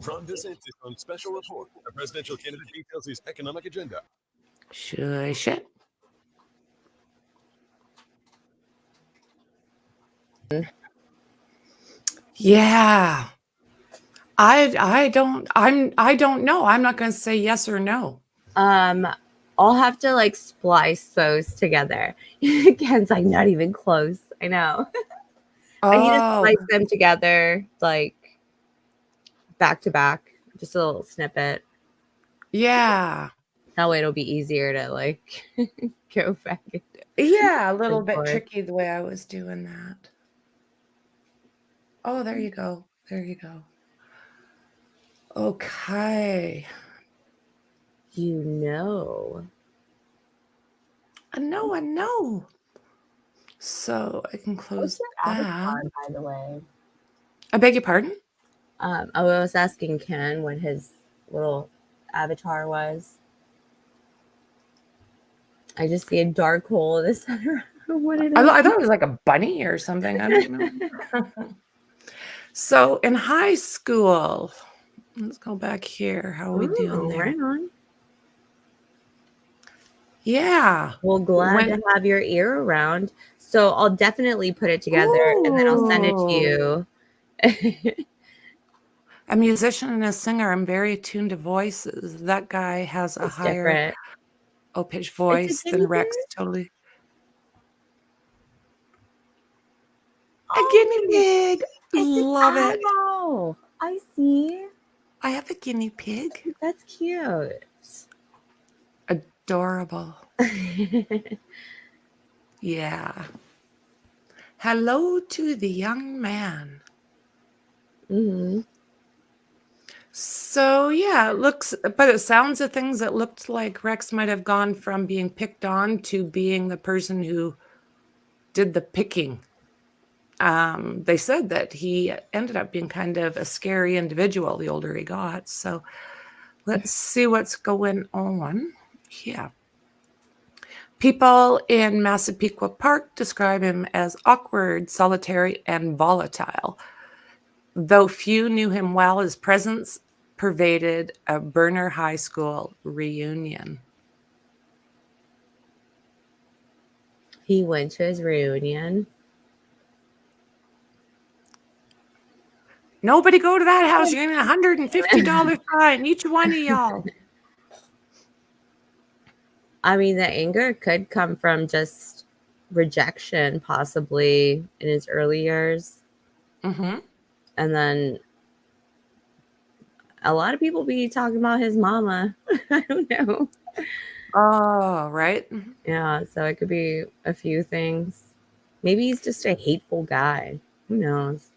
Ron DeSantis on special report. A presidential candidate details his economic agenda. Shush it. Yeah. I don't know. I'm not going to say yes or no. I'll have to like splice those together. Ken's like not even close. I know. I need to splice them together like back to back, just a little snippet. Yeah. That way it'll be easier to like go back. Yeah, a little bit tricky the way I was doing that. Oh, there you go. There you go. Okay. You know. I know. So I can close that. Avatar, by the way. I beg your pardon? I was asking Ken what his little avatar was. I just see a dark hole in the center. What it is. I thought it was like a bunny or something. I don't know. So in high school, let's go back here. How are we doing there? Right on. Yeah. Well, glad to have your ear around. So I'll definitely put it together and then I'll send it to you. A musician and a singer. I'm very attuned to voices. That guy has a higher pitch voice than Rex. Totally. A guinea pig. Love it. Oh, I see. I have a guinea pig. That's cute. Adorable. Yeah. Hello to the young man. Mm-hmm. So yeah, it sounds of things that looked like Rex might have gone from being picked on to being the person who did the picking. They said that he ended up being kind of a scary individual the older he got. So let's see what's going on. Yeah. People in Massapequa Park describe him as awkward, solitary, and volatile. Though few knew him well, his presence pervaded a Burner High School reunion. He went to his reunion. Nobody go to that house. You're getting $150 fine, each one of y'all. I mean, the anger could come from just rejection, possibly in his early years. Mm-hmm. And then a lot of people be talking about his mama. I don't know. Oh, right. Yeah, so it could be a few things. Maybe he's just a hateful guy. Who knows?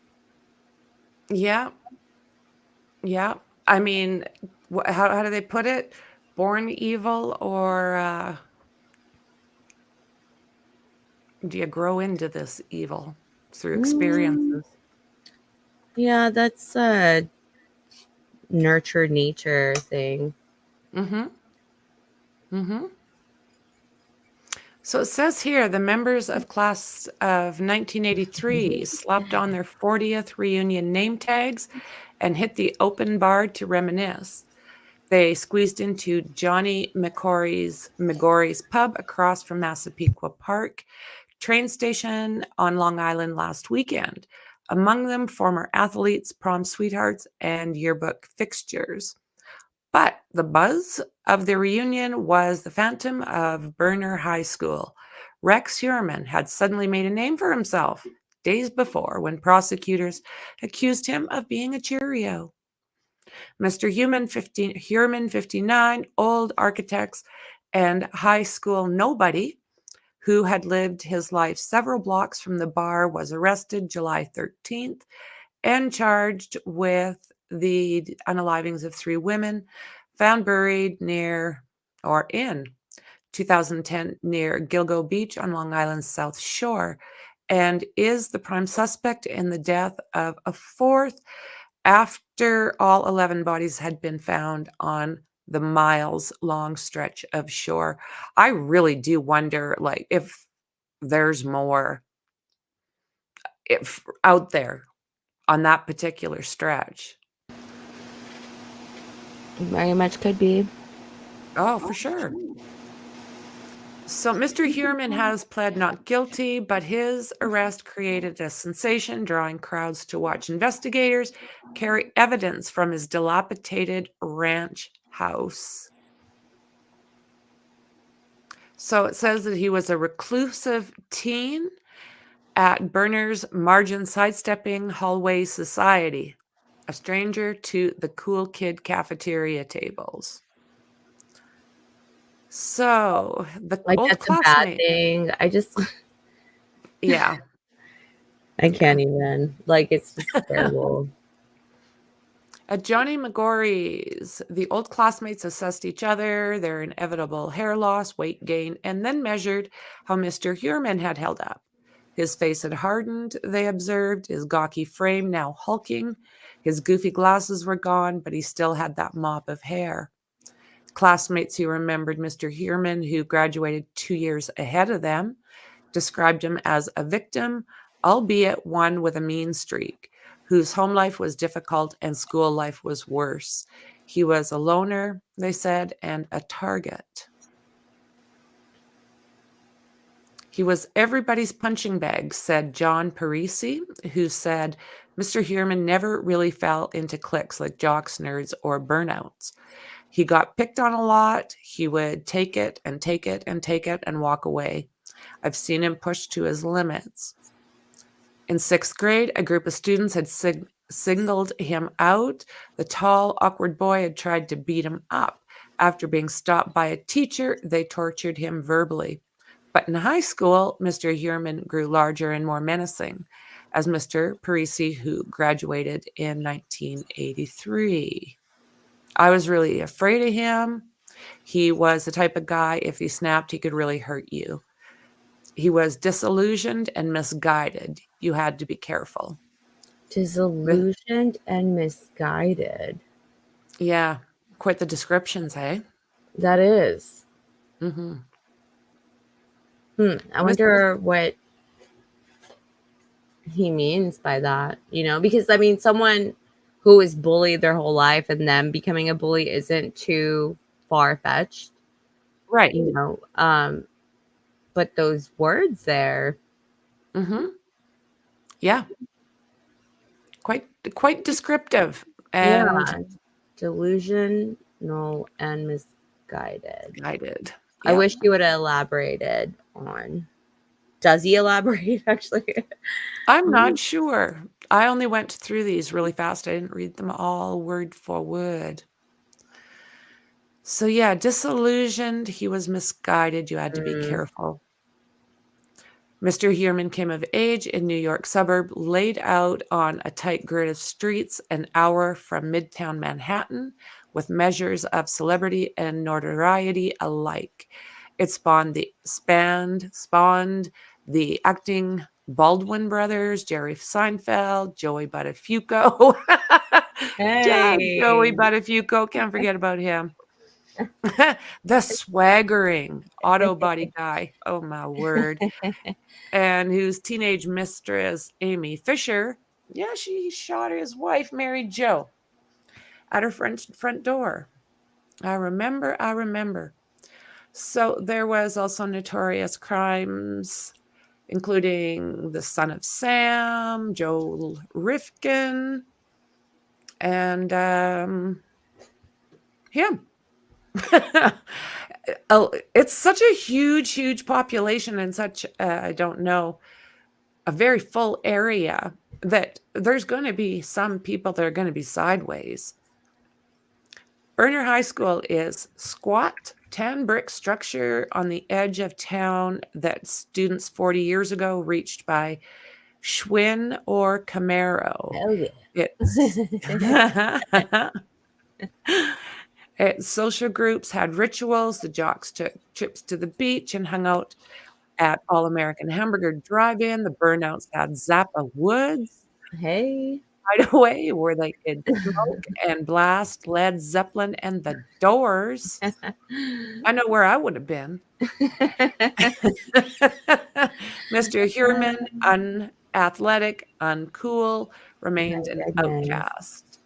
Yeah. Yeah. I mean, how do they put it? Born evil, or do you grow into this evil through experiences? Yeah, that's a nurture nature thing. Mm-hmm. Mm-hmm. So it says here, the members of class of 1983 slapped on their 40th reunion name tags and hit the open bar to reminisce. They squeezed into Johnny McGorry's pub across from Massapequa Park train station on Long Island last weekend. Among them, former athletes, prom sweethearts, and yearbook fixtures. But the buzz of the reunion was the phantom of Burner High School. Rex Heuerman had suddenly made a name for himself days before when prosecutors accused him of being a Cheerio. Mr. Heuerman, 59, old architects and high school nobody who had lived his life several blocks from the bar, was arrested July 13th and charged with the unalivings of 3 women found buried near or in 2010 near Gilgo Beach on Long Island's South Shore, and is the prime suspect in the death of a 4th after all 11 bodies had been found on the miles-long stretch of shore. I really do wonder, like, if there's more out there on that particular stretch. Very much could be. Oh, for sure. So Mr. Heuerman has pled not guilty, but his arrest created a sensation, drawing crowds to watch investigators carry evidence from his dilapidated ranch house. So it says that he was a reclusive teen at Burner's margin sidestepping hallway society, a stranger to the cool kid cafeteria tables. So the Like, old that's a bad classmate. thing. I just Yeah. I can't even. Like, it's just terrible. At Johnny McGorry's, the old classmates assessed each other, their inevitable hair loss, weight gain, and then measured how Mr. Heuerman had held up. His face had hardened, they observed, his gawky frame now hulking. His goofy glasses were gone, but he still had that mop of hair. Classmates who remembered Mr. Heuerman, who graduated 2 years ahead of them, described him as a victim, albeit one with a mean streak, whose home life was difficult and school life was worse. He was a loner, they said, and a target. He was everybody's punching bag, said John Parisi, who said Mr. Heuerman never really fell into cliques like jocks, nerds, or burnouts. He got picked on a lot. He would take it and take it and take it and walk away. I've seen him push to his limits. In 6th grade, a group of students had singled him out. The tall, awkward boy had tried to beat him up. After being stopped by a teacher, they tortured him verbally. But in high school, Mr. Heuerman grew larger and more menacing, as Mr. Parisi, who graduated in 1983. I was really afraid of him. He was the type of guy, if he snapped, he could really hurt you. He was disillusioned and misguided. You had to be careful. Disillusioned and misguided. Yeah, quite the descriptions, eh? That is. Mm-hmm. I wonder what he means by that, because I mean, someone who is bullied their whole life and them becoming a bully isn't too far-fetched. Right. But those words there. Mm-hmm. Yeah. Quite descriptive. And yeah. Delusional and misguided. Guided. I wish you would have elaborated on. Does he elaborate, actually? I'm not sure. I only went through these really fast. I didn't read them all word for word. So yeah, disillusioned. He was misguided. You had to be careful. Mr. Heuerman came of age in New York suburb, laid out on a tight grid of streets an hour from Midtown Manhattan, with measures of celebrity and notoriety alike. It spawned the acting Baldwin brothers, Jerry Seinfeld, Joey Buttafuoco. Hey. Joey Buttafuoco, can't forget about him. The swaggering auto body guy. Oh my word. And whose teenage mistress, Amy Fisher, she shot his wife, Mary Jo, at her front door. I remember. So there was also notorious crimes, including the son of Sam, Joel Rifkin, and him. It's such a huge population and such, I don't know, a very full area that there's going to be some people that are going to be sideways. Berner High School is squat 10 brick structure on the edge of town that students 40 years ago reached by Schwinn or Camaro. Hell yeah. Social groups had rituals. The jocks took trips to the beach and hung out at All American Hamburger Drive-In. The burnouts had Zappa Woods Hey. Hideaway where they could smoke and blast Led Zeppelin and the Doors. I know where I would have been. Mr. Heuerman, unathletic, uncool, remained an outcast,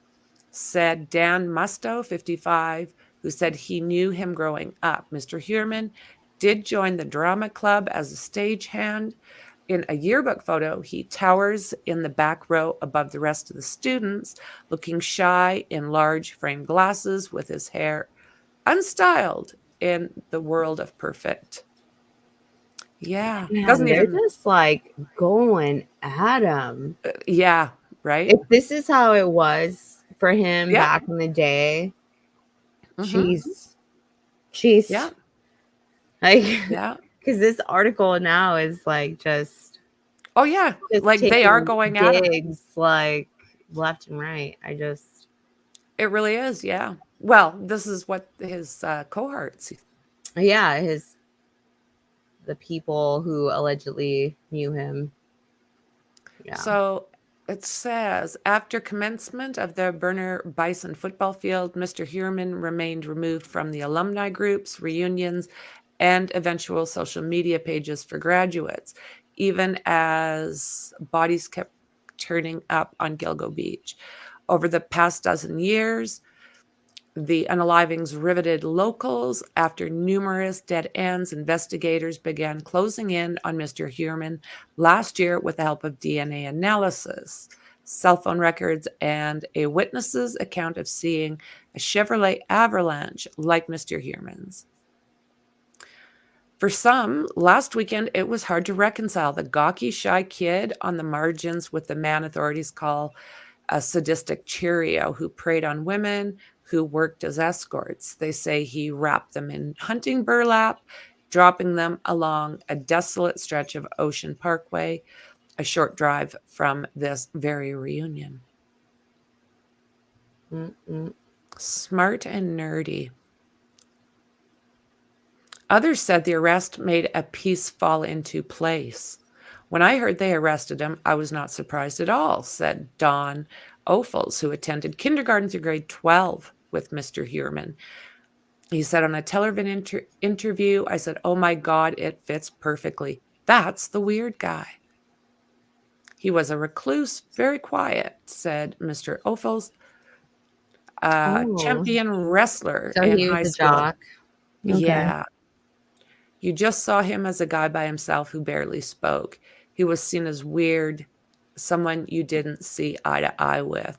said Dan Musto, 55, who said he knew him growing up. Mr. Heuerman did join the drama club as a stagehand. In a yearbook photo, he towers in the back row above the rest of the students, looking shy in large framed glasses with his hair unstyled in the world of perfect. Yeah. Man, Doesn't they're even, just like going at him. yeah, right? If this is how it was for him Yeah. back in the day, Mhm. jeez. Yeah. Like, Yeah. because this article now is like just Oh, yeah. Like they are taking going at him. digs like left and right. It really is. Yeah. Well, this is what his cohorts. Yeah, the people who allegedly knew him. Yeah. So it says after commencement of the Berner Bison football field, Mr. Heuerman remained removed from the alumni groups, reunions, and eventual social media pages for graduates, even as bodies kept turning up on Gilgo Beach. Over the past dozen years, the unalivings riveted locals. After numerous dead ends, investigators began closing in on Mr. Heuerman last year with the help of DNA analysis, cell phone records, and a witness's account of seeing a Chevrolet Avalanche like Mr. Heuerman's. For some, last weekend it was hard to reconcile the gawky, shy kid on the margins with the man authorities call a sadistic Cheerio who preyed on women who worked as escorts. They say he wrapped them in hunting burlap, dropping them along a desolate stretch of Ocean Parkway, a short drive from this very reunion. Smart and nerdy. Others said the arrest made a piece fall into place. When I heard they arrested him, I was not surprised at all, said Don Ophuls, who attended kindergarten through grade 12 with Mr. Heuerman. He said on a television interview, I said, oh my God, it fits perfectly. That's the weird guy. He was a recluse, very quiet, said Mr. Ophuls, champion wrestler So in he high was a school. jock. Okay. Yeah. You just saw him as a guy by himself who barely spoke. He was seen as weird, someone you didn't see eye to eye with.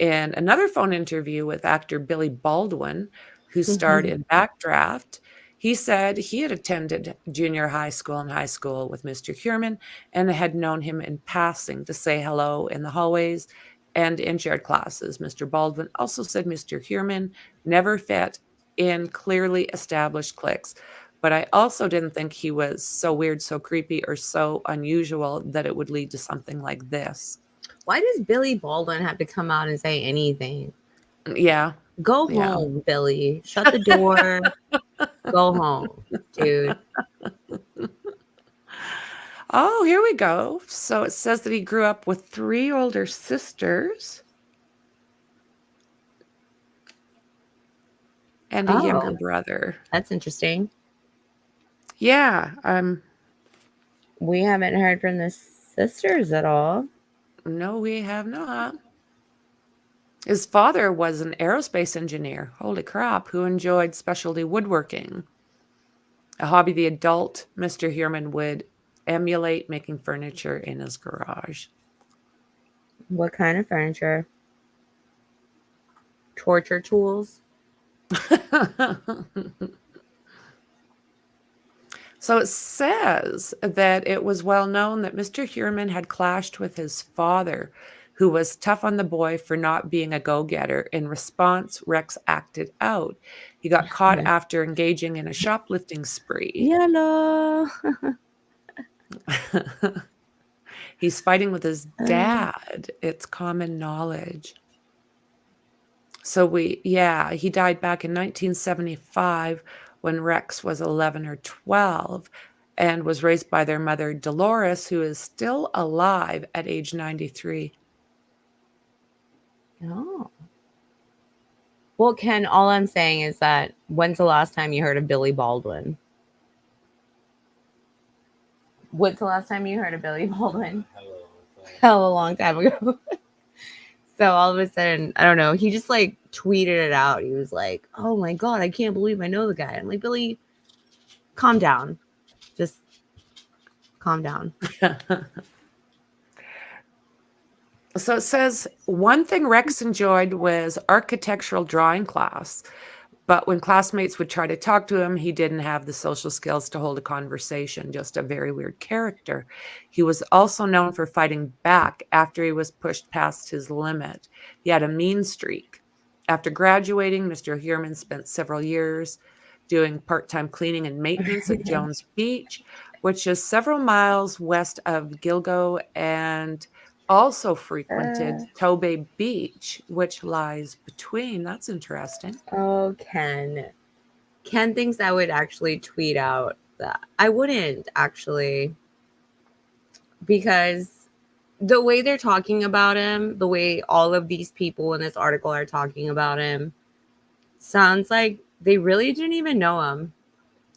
In another phone interview with actor Billy Baldwin, who starred in Backdraft, he said he had attended junior high school and high school with Mr. Heuerman and had known him in passing to say hello in the hallways and in shared classes. Mr. Baldwin also said Mr. Heuerman never fit in clearly established cliques. But I also didn't think he was so weird, so creepy, or so unusual that it would lead to something like this. Why does Billy Baldwin have to come out and say anything? Yeah. Go home, Billy. Shut the door. Go home, dude. Oh, here we go. So it says that he grew up with 3 older sisters and a younger brother. That's interesting. Yeah. We haven't heard from the sisters at all. No, we have not. His father was an aerospace engineer, holy crap, who enjoyed specialty woodworking, a hobby the adult Mr. Heuerman would emulate, making furniture in his garage. What kind of furniture? Torture tools? So it says that it was well known that Mr. Heuerman had clashed with his father, who was tough on the boy for not being a go-getter. In response, Rex acted out. He got caught after engaging in a shoplifting spree. Yellow. He's fighting with his dad. It's common knowledge. So he died back in 1975 when Rex was 11 or 12 and was raised by their mother, Dolores, who is still alive at age 93. Oh. Well, Ken, all I'm saying is that when's the last time you heard of Billy Baldwin? What's the last time you heard of Billy Baldwin? Hell, a long time ago. So all of a sudden, I don't know, he just like tweeted it out. He was like, "Oh my God, I can't believe I know the guy." I'm like, Billy, calm down. Just calm down. So it says one thing Rex enjoyed was architectural drawing class. But when classmates would try to talk to him, he didn't have the social skills to hold a conversation, just a very weird character. He was also known for fighting back after he was pushed past his limit. He had a mean streak. After graduating, Mr. Heuerman spent several years doing part-time cleaning and maintenance at Jones Beach, which is several miles west of Gilgo, and also frequented Tobay Beach, which lies between. That's interesting. Oh, Ken. Ken thinks I would actually tweet out that. I wouldn't actually, because the way they're talking about him, the way all of these people in this article are talking about him, sounds like they really didn't even know him.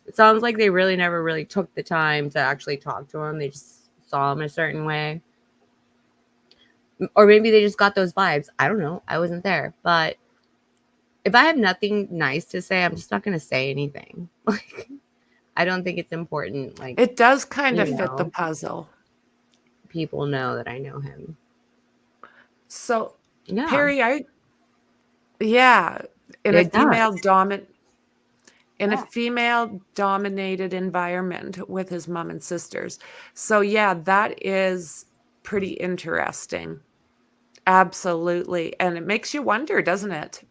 It sounds like they really never really took the time to actually talk to him. They just saw him a certain way. Or maybe they just got those vibes. I don't know. I wasn't there. But if I have nothing nice to say, I'm just not going to say anything. Like, I don't think it's important. Like, it does kind of fit the puzzle. People know that I know him. So, yeah. Perry, in a female dominated environment with his mom and sisters. So that is pretty interesting. Absolutely. And it makes you wonder, doesn't it?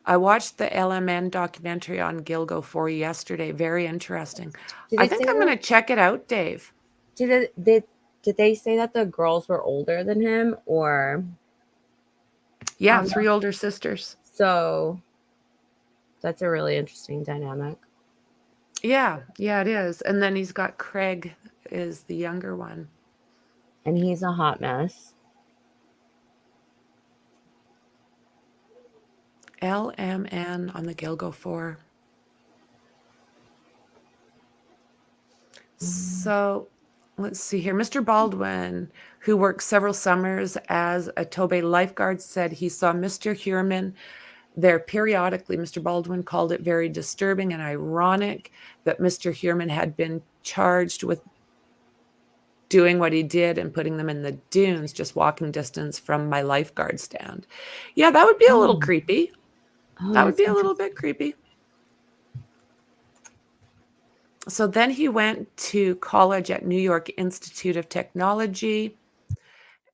I watched the LMN documentary on Gilgo 4 yesterday. Very interesting. I think I'm going to check it out, Dave. Did they say that the girls were older than him, or? Yeah, 3 older sisters. So that's a really interesting dynamic. Yeah, it is. And then he's got Craig is the younger one. And he's a hot mess. LMN on the Gilgo 4. So let's see here. Mr. Baldwin, who worked several summers as a Tobay lifeguard, said he saw Mr. Heuerman there periodically. Mr. Baldwin called it very disturbing and ironic that Mr. Heuerman had been charged with doing what he did and putting them in the dunes, just walking distance from my lifeguard stand. Yeah, that would be a little creepy. That would be a little bit creepy. So then he went to college at New York Institute of Technology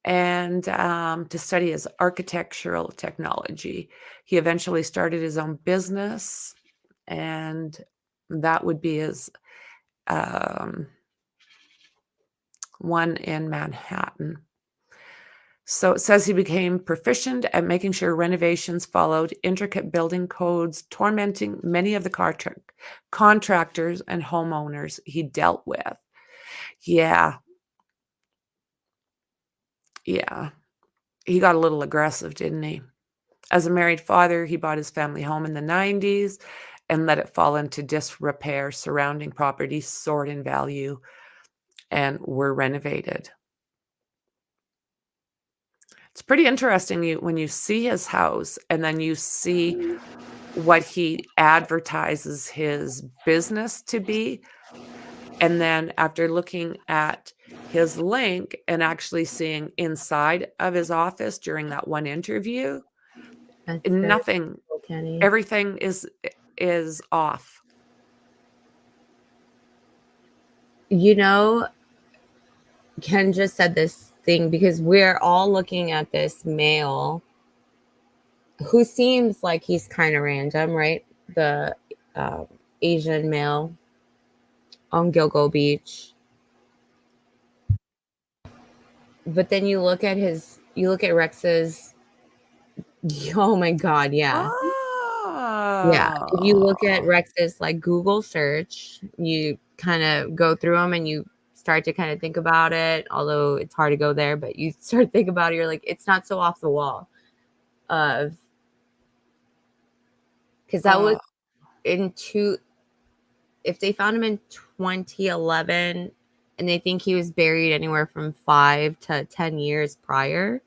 and to study his architectural technology. He eventually started his own business, and that would be his one in Manhattan. So it says he became proficient at making sure renovations followed intricate building codes, tormenting many of the contractors and homeowners he dealt with. Yeah. He got a little aggressive, didn't he? As a married father, he bought his family home in the 90s and let it fall into disrepair. Surrounding properties soared in value and were renovated. It's pretty interesting when you see his house and then you see what he advertises his business to be. And then after looking at his link and actually seeing inside of his office during that one interview, That's very Nothing. cool, Kenny. Everything is off. You know, Ken just said this thing because we're all looking at this male who seems like he's kind of random, right? The Asian male on Gilgo Beach. But then you look at Rex's. Oh my God, yeah. Yeah. If you look at Rex's like Google search, you kind of go through them and you start to kind of think about it, although it's hard to go there, but you start to think about it, you're like, it's not so off the wall. Because that was if they found him in 2011 and they think he was buried anywhere from 5 to 10 years prior,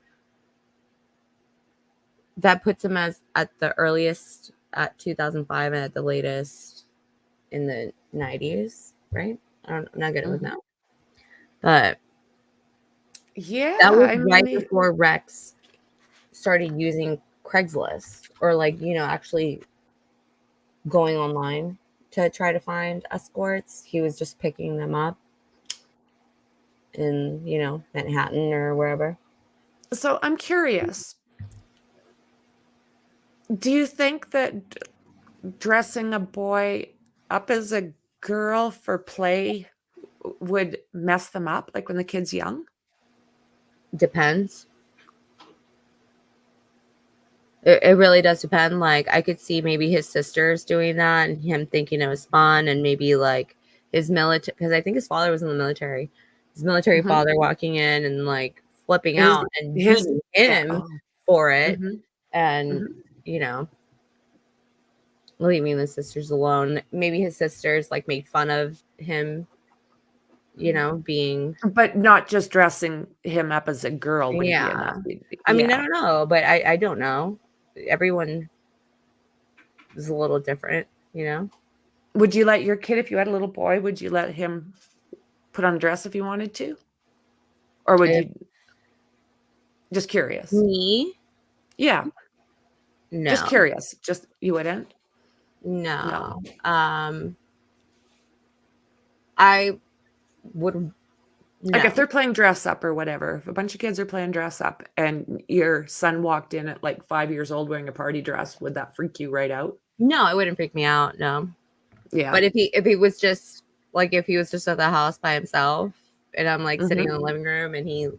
that puts him as at the earliest at 2005 and at the latest in the 90s, right? I'm not good with that. But yeah, that was right before Rex started using Craigslist or like, actually going online to try to find escorts. He was just picking them up in, Manhattan or wherever. So I'm curious. Do you think that dressing a boy up as a girl for play would mess them up, like when the kid's young? Depends. It really does depend. Like, I could see maybe his sisters doing that and him thinking it was fun, and maybe like his military, because I think his father was in the military. His military father walking in and like flipping out and beating him for it, and leaving the sisters alone. Maybe his sisters like made fun of him, being. But not just dressing him up as a girl would be enough. I mean, I don't know, but I don't know. Everyone is a little different, Would you let your kid, if you had a little boy, would you let him put on a dress if he wanted to? Or would you? Just curious. Me? Yeah. No. Just curious. Just, you wouldn't? No. I would. Like if they're playing dress up or whatever, if a bunch of kids are playing dress up and your son walked in at like 5 years old wearing a party dress, would that freak you right out? No, it wouldn't freak me out. No. Yeah. But if he was just at the house by himself and I'm like sitting in the living room and he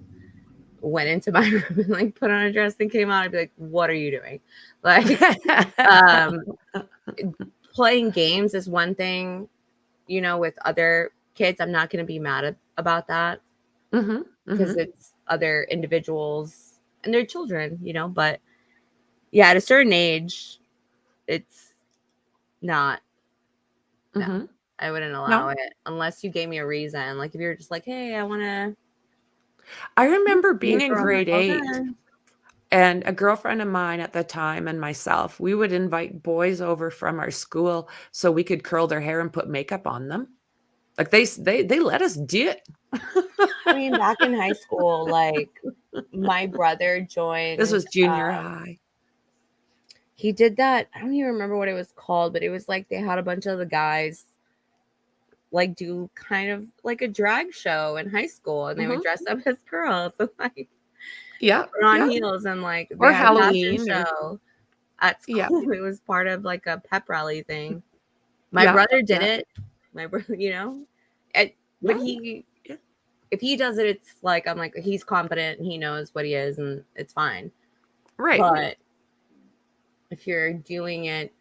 went into my room and like put on a dress and came out, I'd be like, what are you doing? Like, playing games is one thing, with other kids. I'm not going to be mad about that because it's other individuals and they're children, but yeah, at a certain age, it's not. No, I wouldn't allow it unless you gave me a reason. Like if you're just like, hey, I want to. I remember being in grade 8 and a girlfriend of mine at the time and myself, we would invite boys over from our school so we could curl their hair and put makeup on them. Like they let us do it. I mean, back in high school, like my brother joined. This was junior high. He did that. I don't even remember what it was called, but it was like they had a bunch of the guys like do kind of like a drag show in high school, and they would dress up as girls and like put on heels and like or Halloween show at school. Yeah. It was part of like a pep rally thing. My brother did it. My brother, but he, if he does it, it's like I'm like he's confident and he knows what he is, and it's fine. Right. But if you're doing it,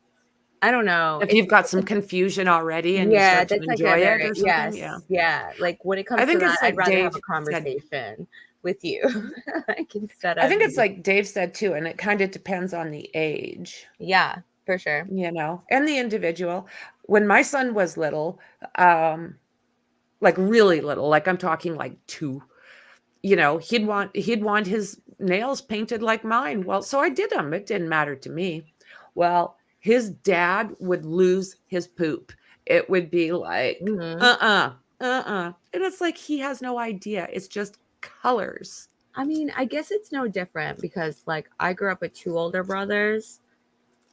I don't know. If you've got some confusion already and you start to enjoy it or something. Yeah. Like when it comes to that, I'd rather have a conversation with you. Like instead of. I think it's like Dave said too, and it kind of depends on the age. Yeah, for sure. And the individual. When my son was little, like really little, like I'm talking like 2, he'd want his nails painted like mine. Well, so I did them. It didn't matter to me. Well, his dad would lose his poop. It would be like, And it's like, he has no idea. It's just colors. I mean, I guess it's no different because, like, I grew up with 2 older brothers,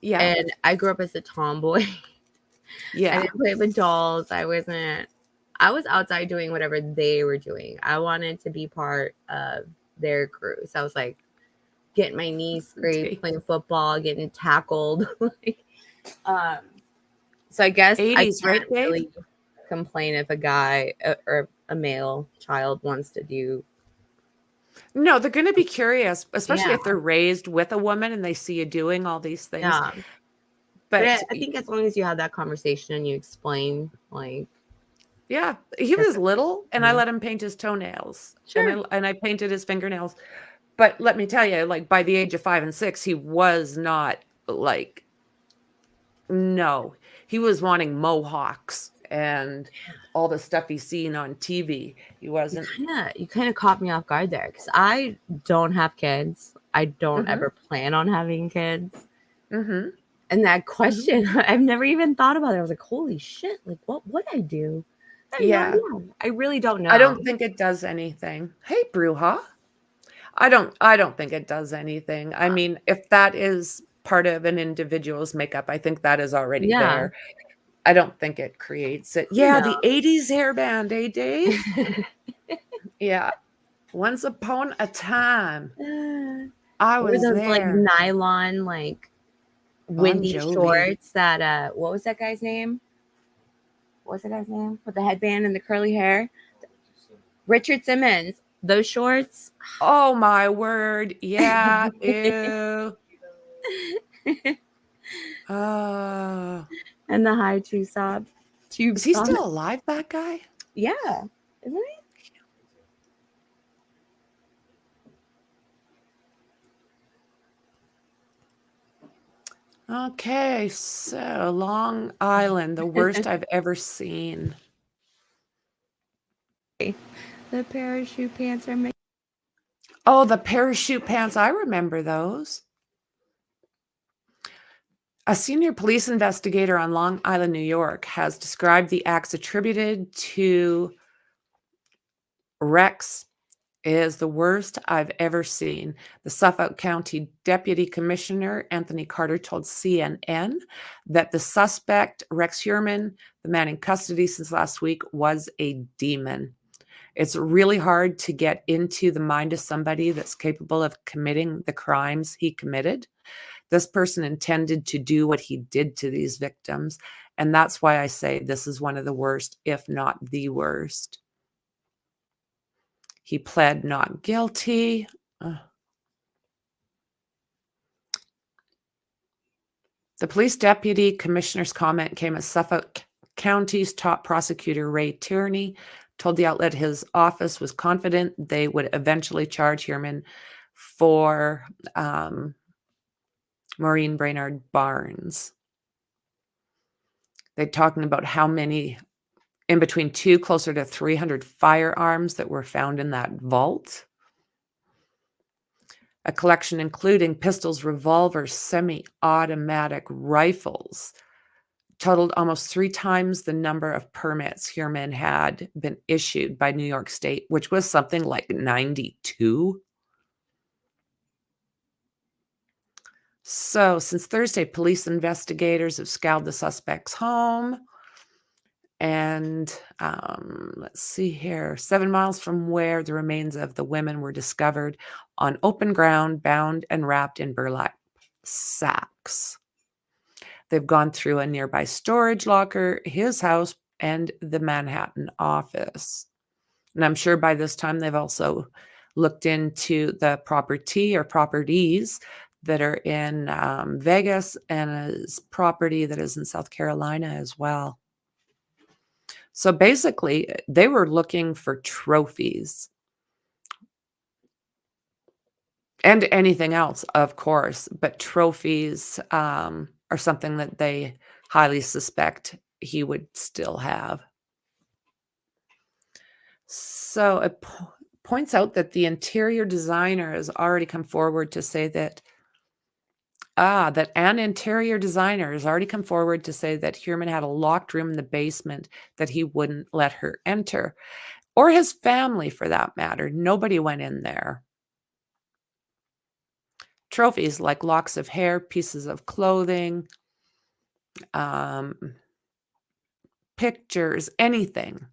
Yeah. and I grew up as a tomboy. I Yeah. didn't play with dolls. I was outside doing whatever they were doing. I wanted to be part of their crew. So I was like getting my knees scraped, playing football, getting tackled. So I guess I 80s, right, can't Dave? really complain if a guy or a male child wants to do. No, they're going to be curious, especially Yeah. if they're raised with a woman and they see you doing all these things. Yeah. But I think as long as you have that conversation and you explain, like, yeah, he was little, and I let him paint his toenails. Sure. And I painted his fingernails. But let me tell you, like, by the age of 5 and 6, he was not like, no, he was wanting mohawks and all the stuff he's seen on TV. He wasn't. You kind of caught me off guard there because I don't have kids. I don't ever plan on having kids. Mm-hmm. And that question, I've never even thought about it. I was like, holy shit, like, what would I do? Yeah. I really don't know. I don't think it does anything. Hey, Bruja. I don't think it does anything. I mean, if that is part of an individual's makeup, I think that is already there. I don't think it creates it. Yeah, the 80s hairband, eh, Dave? Yeah. Once upon a time, I Or was those there. like nylon, like windy Jovi. shorts that what was that guy's name? What's that guy's name? With the headband and the curly hair? Richard Simmons. Those shorts. Oh my word. Yeah. Ew. Oh. And the high tube top. Is he still alive, that guy? Yeah. Isn't he? Okay, so Long Island, the worst I've ever seen. The parachute pants are made. Oh, the parachute pants. I remember those. A senior police investigator on Long Island, New York, has described the acts attributed to Rex is the worst I've ever seen. The Suffolk County Deputy Commissioner, Anthony Carter, told CNN that the suspect, Rex Heuerman, the man in custody since last week, was a demon. It's really hard to get into the mind of somebody that's capable of committing the crimes he committed. This person intended to do what he did to these victims, and that's why I say this is one of the worst, if not the worst. He pled not guilty. The police deputy commissioner's comment came as Suffolk County's top prosecutor, Ray Tierney, told the outlet his office was confident they would eventually charge Heuerman for Maureen Brainard Barnes. They're talking about how many, in between closer to 300 firearms that were found in that vault. A collection including pistols, revolvers, semi-automatic rifles, totaled almost 3 times the number of permits Heuerman had been issued by New York State, which was something like 92. So, since Thursday, police investigators have scoured the suspect's home. And let's see here, 7 miles from where the remains of the women were discovered on open ground, bound and wrapped in burlap sacks. They've gone through a nearby storage locker, his house, and the Manhattan office. And I'm sure by this time they've also looked into the property or properties that are in Vegas and his property that is in South Carolina as well. So basically, they were looking for trophies. And anything else, of course, but trophies are something that they highly suspect he would still have. So it points out that the interior designer has already come forward to say that an interior designer has already come forward to say that Heuerman had a locked room in the basement that he wouldn't let her enter, or his family for that matter. Nobody went in there. trophies like locks of hair, pieces of clothing, pictures, anything.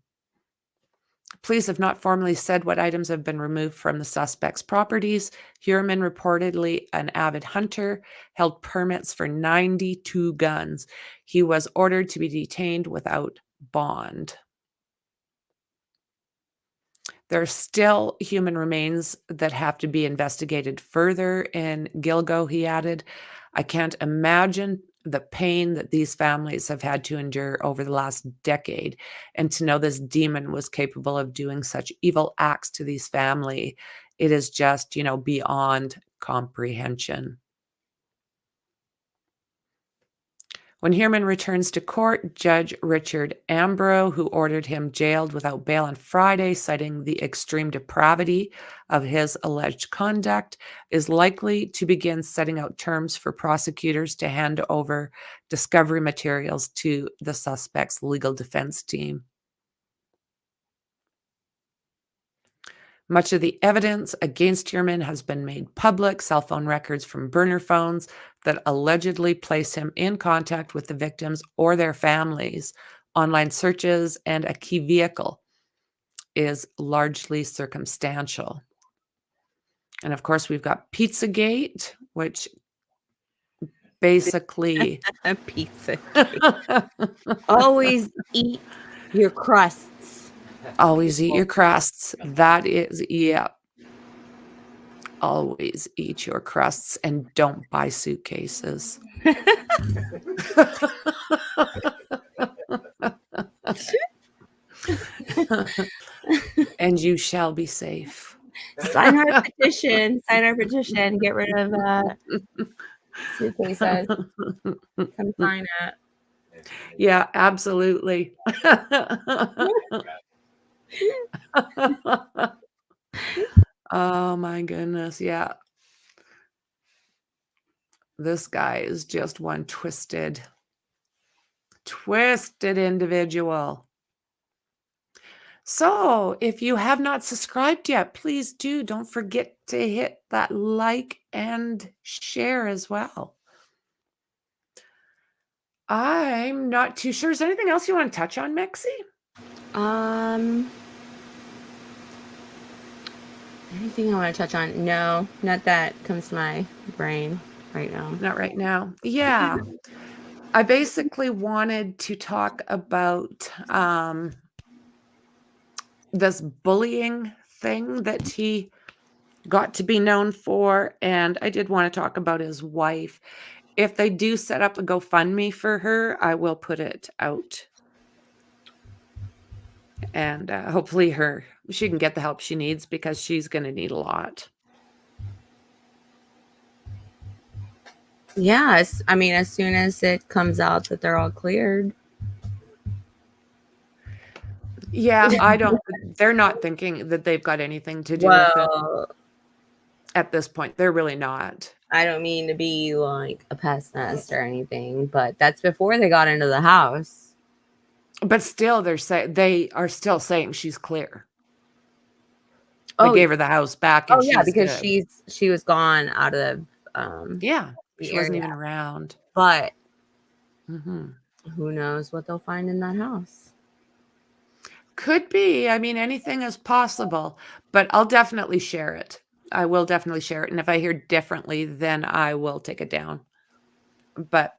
Police have not formally said what items have been removed from the suspect's properties. Heuerman, reportedly an avid hunter, held permits for 92 guns. He was ordered to be detained without bond. There are still human remains that have to be investigated further in Gilgo, he added. I can't imagine the pain that these families have had to endure over the last decade, and to know this demon was capable of doing such evil acts to these family, it is just, beyond comprehension. When Heuerman returns to court, Judge Richard Ambro, who ordered him jailed without bail on Friday, citing the extreme depravity of his alleged conduct, is likely to begin setting out terms for prosecutors to hand over discovery materials to the suspect's legal defense team. Much of the evidence against Heuerman has been made public. Cell phone records from burner phones that allegedly place him in contact with the victims or their families, online searches, and a key vehicle is largely circumstantial. And of course, we've got Pizzagate, which basically... Pizzagate. Always eat your crusts. Always eat your crusts. That is, yeah. Always eat your crusts and don't buy suitcases. And you shall be safe. Sign our petition. Sign our petition. Get rid of suitcases. Come sign it. Yeah, absolutely. Oh my goodness, yeah. This guy is just one twisted individual. So, if you have not subscribed yet, please do. Don't forget to hit that like and share as well. I'm not too sure. Is there anything else you want to touch on, Mekci? Anything I want to touch on? No, not that comes to my brain right now. Not right now. Yeah. I basically wanted to talk about this bullying thing that he got to be known for, and I did want to talk about his wife. If they do set up a GoFundMe for her, I will put it out. And hopefully she can get the help she needs, because she's going to need a lot. Yes. I mean, as soon as it comes out that they're all cleared. Yeah, they're not thinking that they've got anything to do with it at this point. They're really not. I don't mean to be like a pessimist or anything, but that's before they got into the house. But still, they are still saying she's clear. They gave her the house back. And because she was gone out of she wasn't even around. But who knows what they'll find in that house? Could be. I mean, anything is possible. But I'll definitely share it. I will definitely share it. And if I hear differently, then I will take it down. But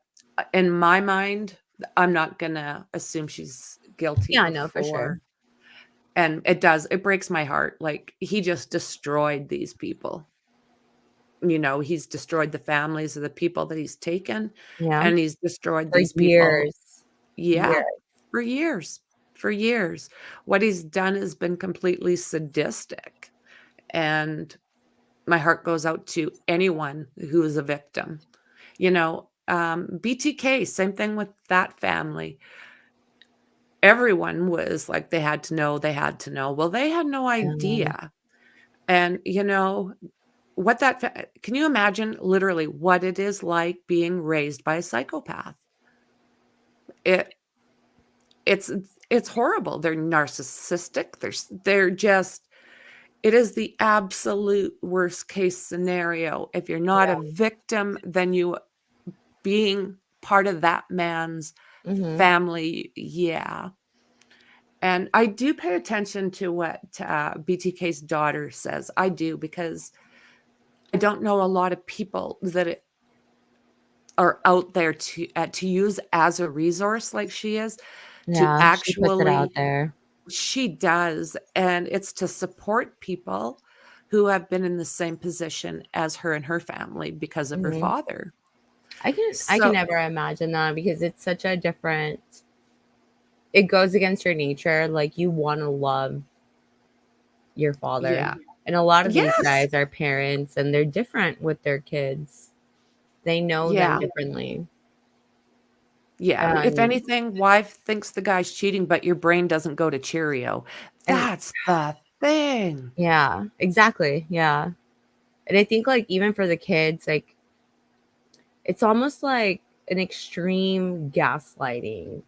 in my mind, I'm not going to assume she's guilty. Yeah, I know for sure. And it breaks my heart. Like, he just destroyed these people. He's destroyed the families of the people that he's taken. Yeah. And he's destroyed for these years. people. Yeah. Years. For years. What he's done has been completely sadistic. And my heart goes out to anyone who is a victim. BTK, same thing with that family. Everyone was like, they had to know. Well, they had no idea. And, what can you imagine literally what it is like being raised by a psychopath? It's horrible. They're narcissistic. They're just, it is the absolute worst case scenario. If you're not a victim, then you being part of that man's family. Yeah. And I do pay attention to what BTK's daughter says. I do, because I don't know a lot of people that are out there to use as a resource like she is, to Yeah, she puts it out actually, there. she does, and it's to support people who have been in the same position as her and her family because of her Mhm. father. I can So never imagine that, because it's such a different, it goes against your nature. Like, you want to love your father. yeah. And a lot of these Yes. guys are parents, and they're different with their kids. They know them Yeah. differently. Yeah. If And anything, wife thinks the guy's cheating, but your brain doesn't go to Cheerio. and That's the thing. yeah, exactly. Yeah. And I think, like, even for the kids, like, it's almost like an extreme gaslighting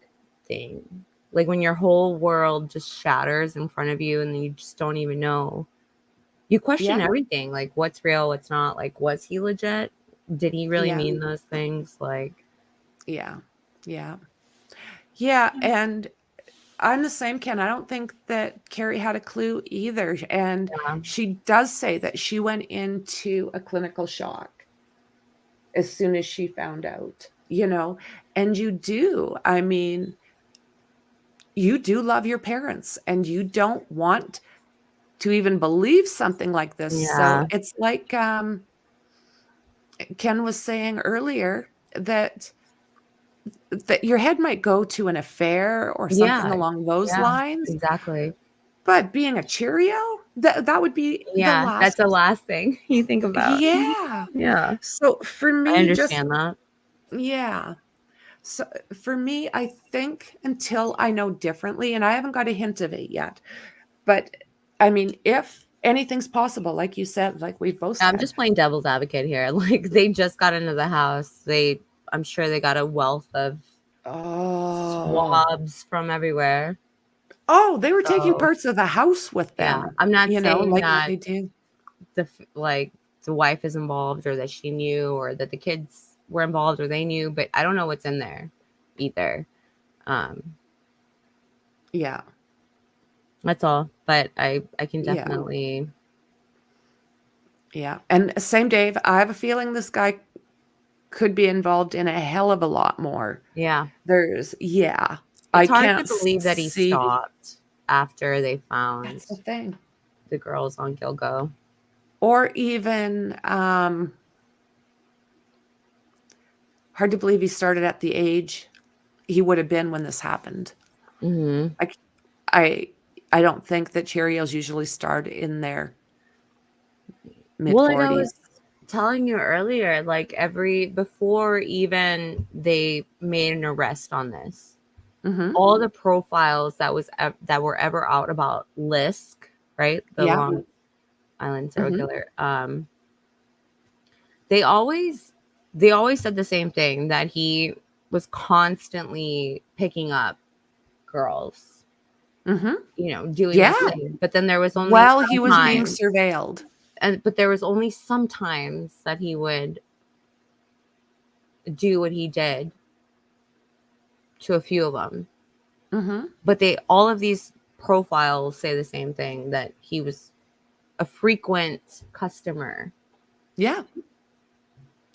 thing. Like, when your whole world just shatters in front of you and you just don't even know. You question Yeah. everything, like, what's real, what's not. Like, was he legit? Did he really Yeah. mean those things? Like, Yeah. Yeah. Yeah. And I'm the same, Ken. I don't think that Carrie had a clue either. And yeah. she does say that she went into a clinical shock as soon as she found out, and you do. I mean, you do love your parents and you don't want to even believe something like this. So Yeah. it's like Ken was saying earlier, that your head might go to an affair or something Yeah. along those Yeah. lines. Exactly. But being a Cheerio, that would be the Yeah. That's last. the last thing you think about. Yeah. Yeah. So for I me, just, understand that. yeah. So for me, I think until I know differently, and I haven't got a hint of it yet, but I mean, if anything's possible, like you said, like we've both I'm said. just playing devil's advocate here. Like, they just got into the house. I'm sure they got a wealth of Oh. swabs from everywhere. Oh, they were taking So, parts of the house with yeah, them, I'm not saying like that they do. the wife is involved, or that she knew, or that the kids were involved, or they knew, but I don't know what's in there either. Yeah. That's all. But I can Yeah. definitely. Yeah. And same Dave, I have a feeling this guy could be involved in a hell of a lot more. Yeah. Yeah. I It's hard to can't believe that he see. stopped after they found That's the thing. the girls on Gilgo. Or even hard to believe he started at the age he would have been when this happened. Mm-hmm. I don't think that Cheerios usually start in their mid Well, like I 40s. was telling you earlier, like, before even they made an arrest on this, all the profiles that were ever out about Lisk, right? The Yeah. Long Island serial killer. They always said the same thing, that he was constantly picking up girls, doing Yeah. this thing. But then there was only While he was being sometimes, surveilled. but there was only sometimes that he would do what he did to a few of them. But all of these profiles say the same thing, that he was a frequent customer. Yeah.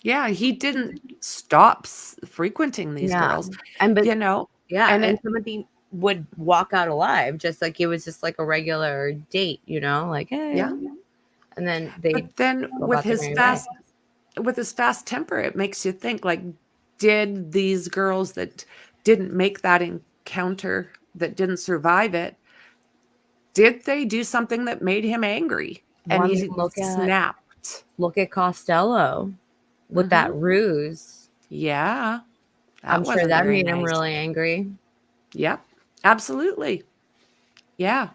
Yeah, he didn't stop frequenting these girls, And and and somebody would walk out alive, just like it was just like a regular date, like, hey. Yeah. And then they But then go about their merry way. with his fast temper, it makes you think, like, did these girls that didn't make that encounter, that didn't survive it, did they do something that made him angry? Well, And I mean, he snapped. look at Costello with that ruse. Yeah. I'm sure wasn't that very made him nice. really angry. Yep. Absolutely. Yeah.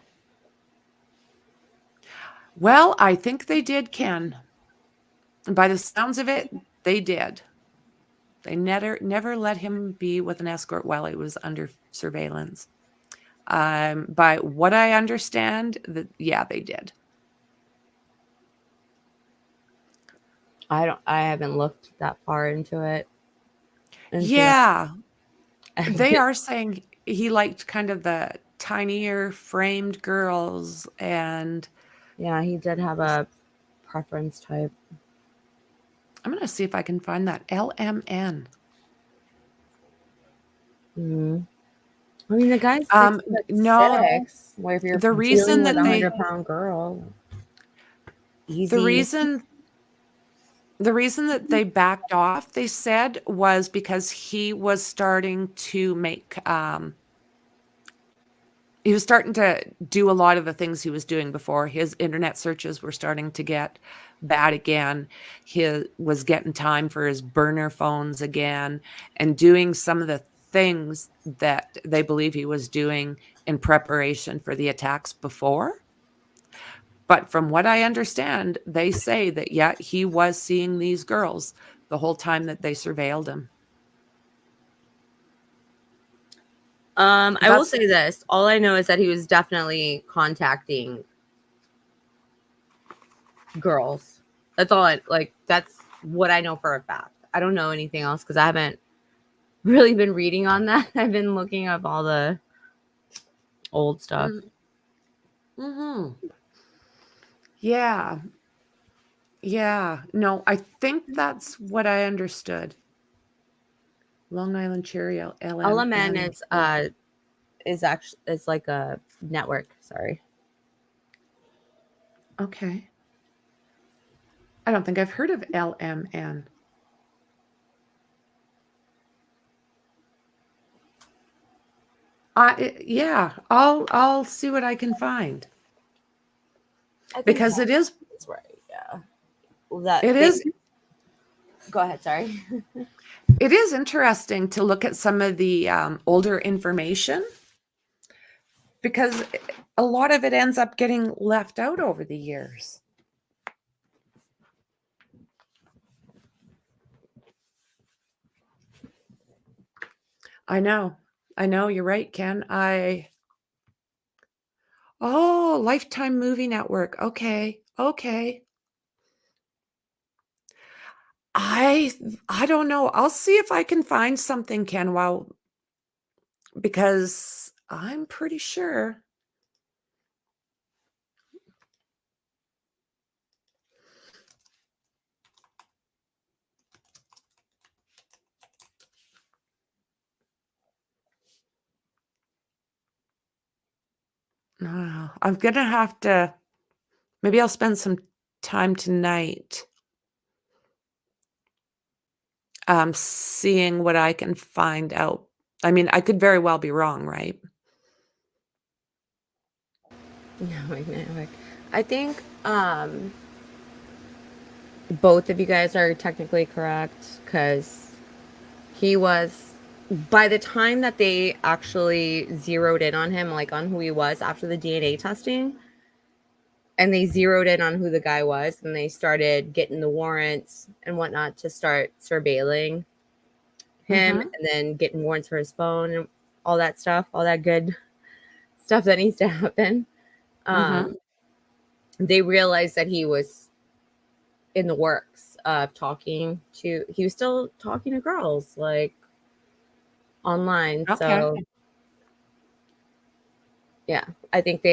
Well, I think they did, Ken. By the sounds of it, they did. They never let him be with an escort while he was under surveillance. By what I understand, yeah, they did. I haven't looked that far into it. Yeah. They are saying he liked kind of the tinier framed girls, and yeah, he did have a preference type. I'm going to see if I can find that LMN. Mm-hmm. I mean, the guy's 6'6". No, Where if you're the reason dealing with that a they 100-pound girl, easy. The reason that they backed off, they said, was because he was starting to make he was starting to do a lot of the things he was doing before. His internet searches were starting to get bad again. He was getting time for his burner phones again, and doing some of the things that they believe he was doing in preparation for the attacks before. But from what I understand, they say that, yeah, he was seeing these girls the whole time that they surveilled him. I will say this. All I know is that he was definitely contacting girls. That's all that's what I know for a fact. I don't know anything else because I haven't really been reading on that. I've been looking up all the old stuff. Mm-hmm. Yeah. Yeah. No, I think that's what I understood. Long Island Cherry LMN is like a network. Sorry. Okay. I don't think I've heard of LMN. Yeah, I'll see what I can find. Because it is right. Yeah. Well, it is. Go ahead. Sorry. It is interesting to look at some of the older information, because a lot of it ends up getting left out over the years. I know, you're right, Ken. Oh, Lifetime Movie Network. Okay. I don't know. I'll see if I can find something, Ken, because I'm pretty sure. I'm going to have to, maybe I'll spend some time tonight seeing what I can find out. I mean, I could very well be wrong, right? No, I think both of you guys are technically correct, because he was, by the time that they actually zeroed in on him, like on who he was after the DNA testing, and they zeroed in on who the guy was, and they started getting the warrants and whatnot to start surveilling him, and then getting warrants for his phone and all that stuff, all that good stuff that needs to happen. They realized that he was in the works of he was still talking to girls, like, online. Okay. So yeah, I think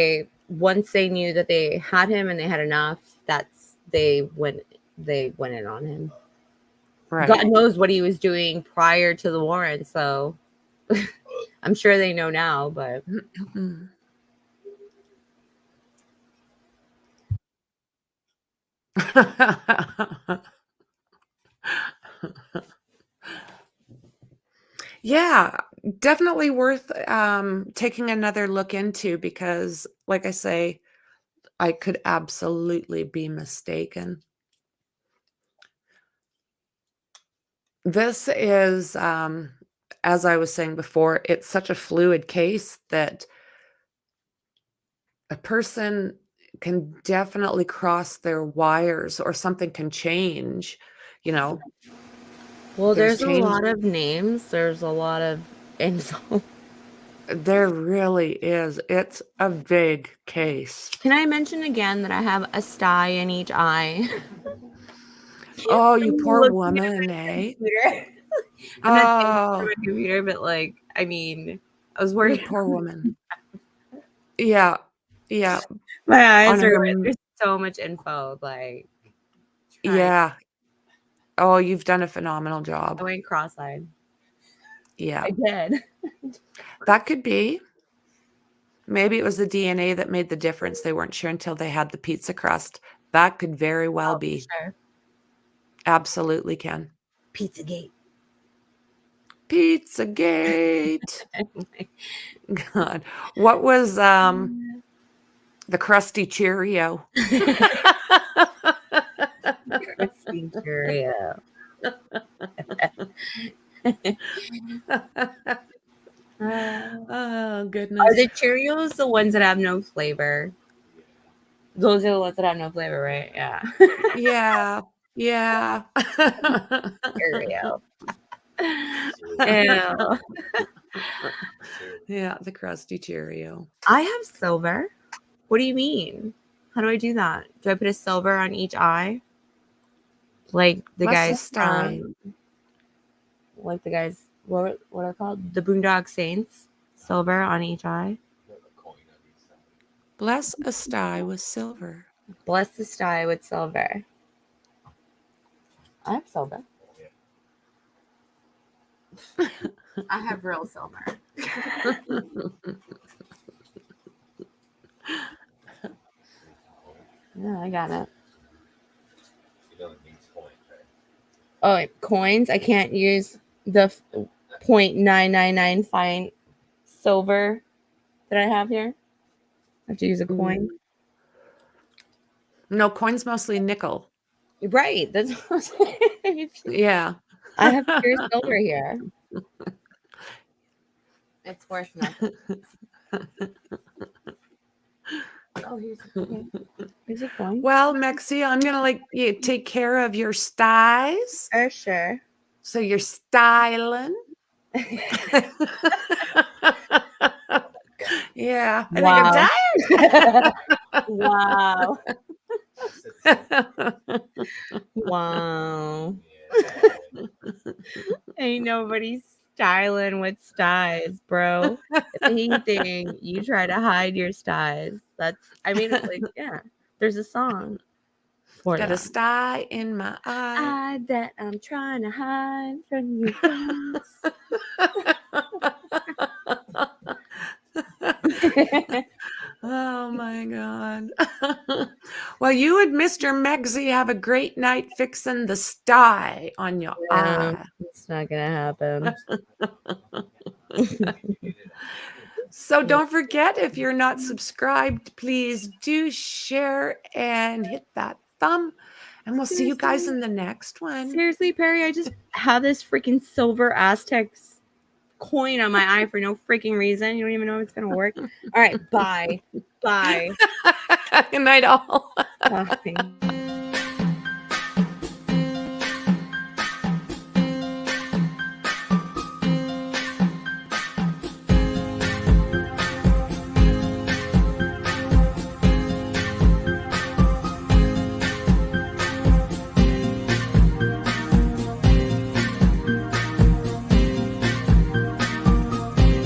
once they knew that they had him and they had enough, they went in on him. Right. God knows what he was doing prior to the warrant, so I'm sure they know now, but yeah, definitely worth taking another look into, because, like I say, I could absolutely be mistaken. This is, as I was saying before, it's such a fluid case that a person can definitely cross their wires, or something can change, Well, There's there's a lot of names. There's a lot of info. There really is. It's a big case. Can I mention again that I have a sty in each eye? Oh, you poor Looking at woman, my eh? computer. I'm not saying it's Oh, my computer, but like, I mean, I was you worried. poor woman. Yeah, yeah. My eyes On are. her, There's so much info. Like, trying. yeah. Oh, you've done a phenomenal I job. went cross-eyed. Yeah, I did. that could be. Maybe it was the DNA that made the difference. They weren't sure until they had the pizza crust. That could very well Oh, be. sure. Absolutely can. Pizzagate. Pizzagate. God. What was the crusty Cheerio? Crusty Cheerio. Oh, Are goodness. the Cheerios the ones that have no flavor? Those are the ones that have no flavor, right? Yeah. Yeah. Yeah. Cheerio. Ew. Yeah, the crusty Cheerio. I have silver. What do you mean? How do I do that? Do I put a silver on each eye? Like the Bless guys his sty. from, like the guys, what are called? The Boondock Saints. Silver on each eye. Bless a sty with silver. Bless the sty with silver. I have silver. I have real silver. Yeah, I got it. Oh, wait, coins. I can't use the 0.999 fine silver that I have here. I have to use a coin. No, coin's mostly nickel. Right. That's what I'm saying. Yeah. I have pure silver here. It's worth nothing. Oh, here's a coin. Well, Mekci, I'm gonna like you take care of your styes. Sure. So you're styling. Yeah. I Wow. think I'm tired. Wow. Wow. Ain't nobody styling with styes, bro. If anything, you try to hide your styes. I mean, like, yeah, there's a song for Got that. a sty in my eye. That I'm trying to hide from you guys. Oh my God. Well, you and Mr. Mekci have a great night fixing the sty on your eye. It's not gonna happen. So don't forget, if you're not subscribed, please do share and hit that thumb. And we'll see you guys in the next one. Seriously, Perry, I just have this freaking silver Aztecs coin on my eye for no freaking reason. You don't even know if it's gonna work. All right, bye. Bye. Good night, all. Bye.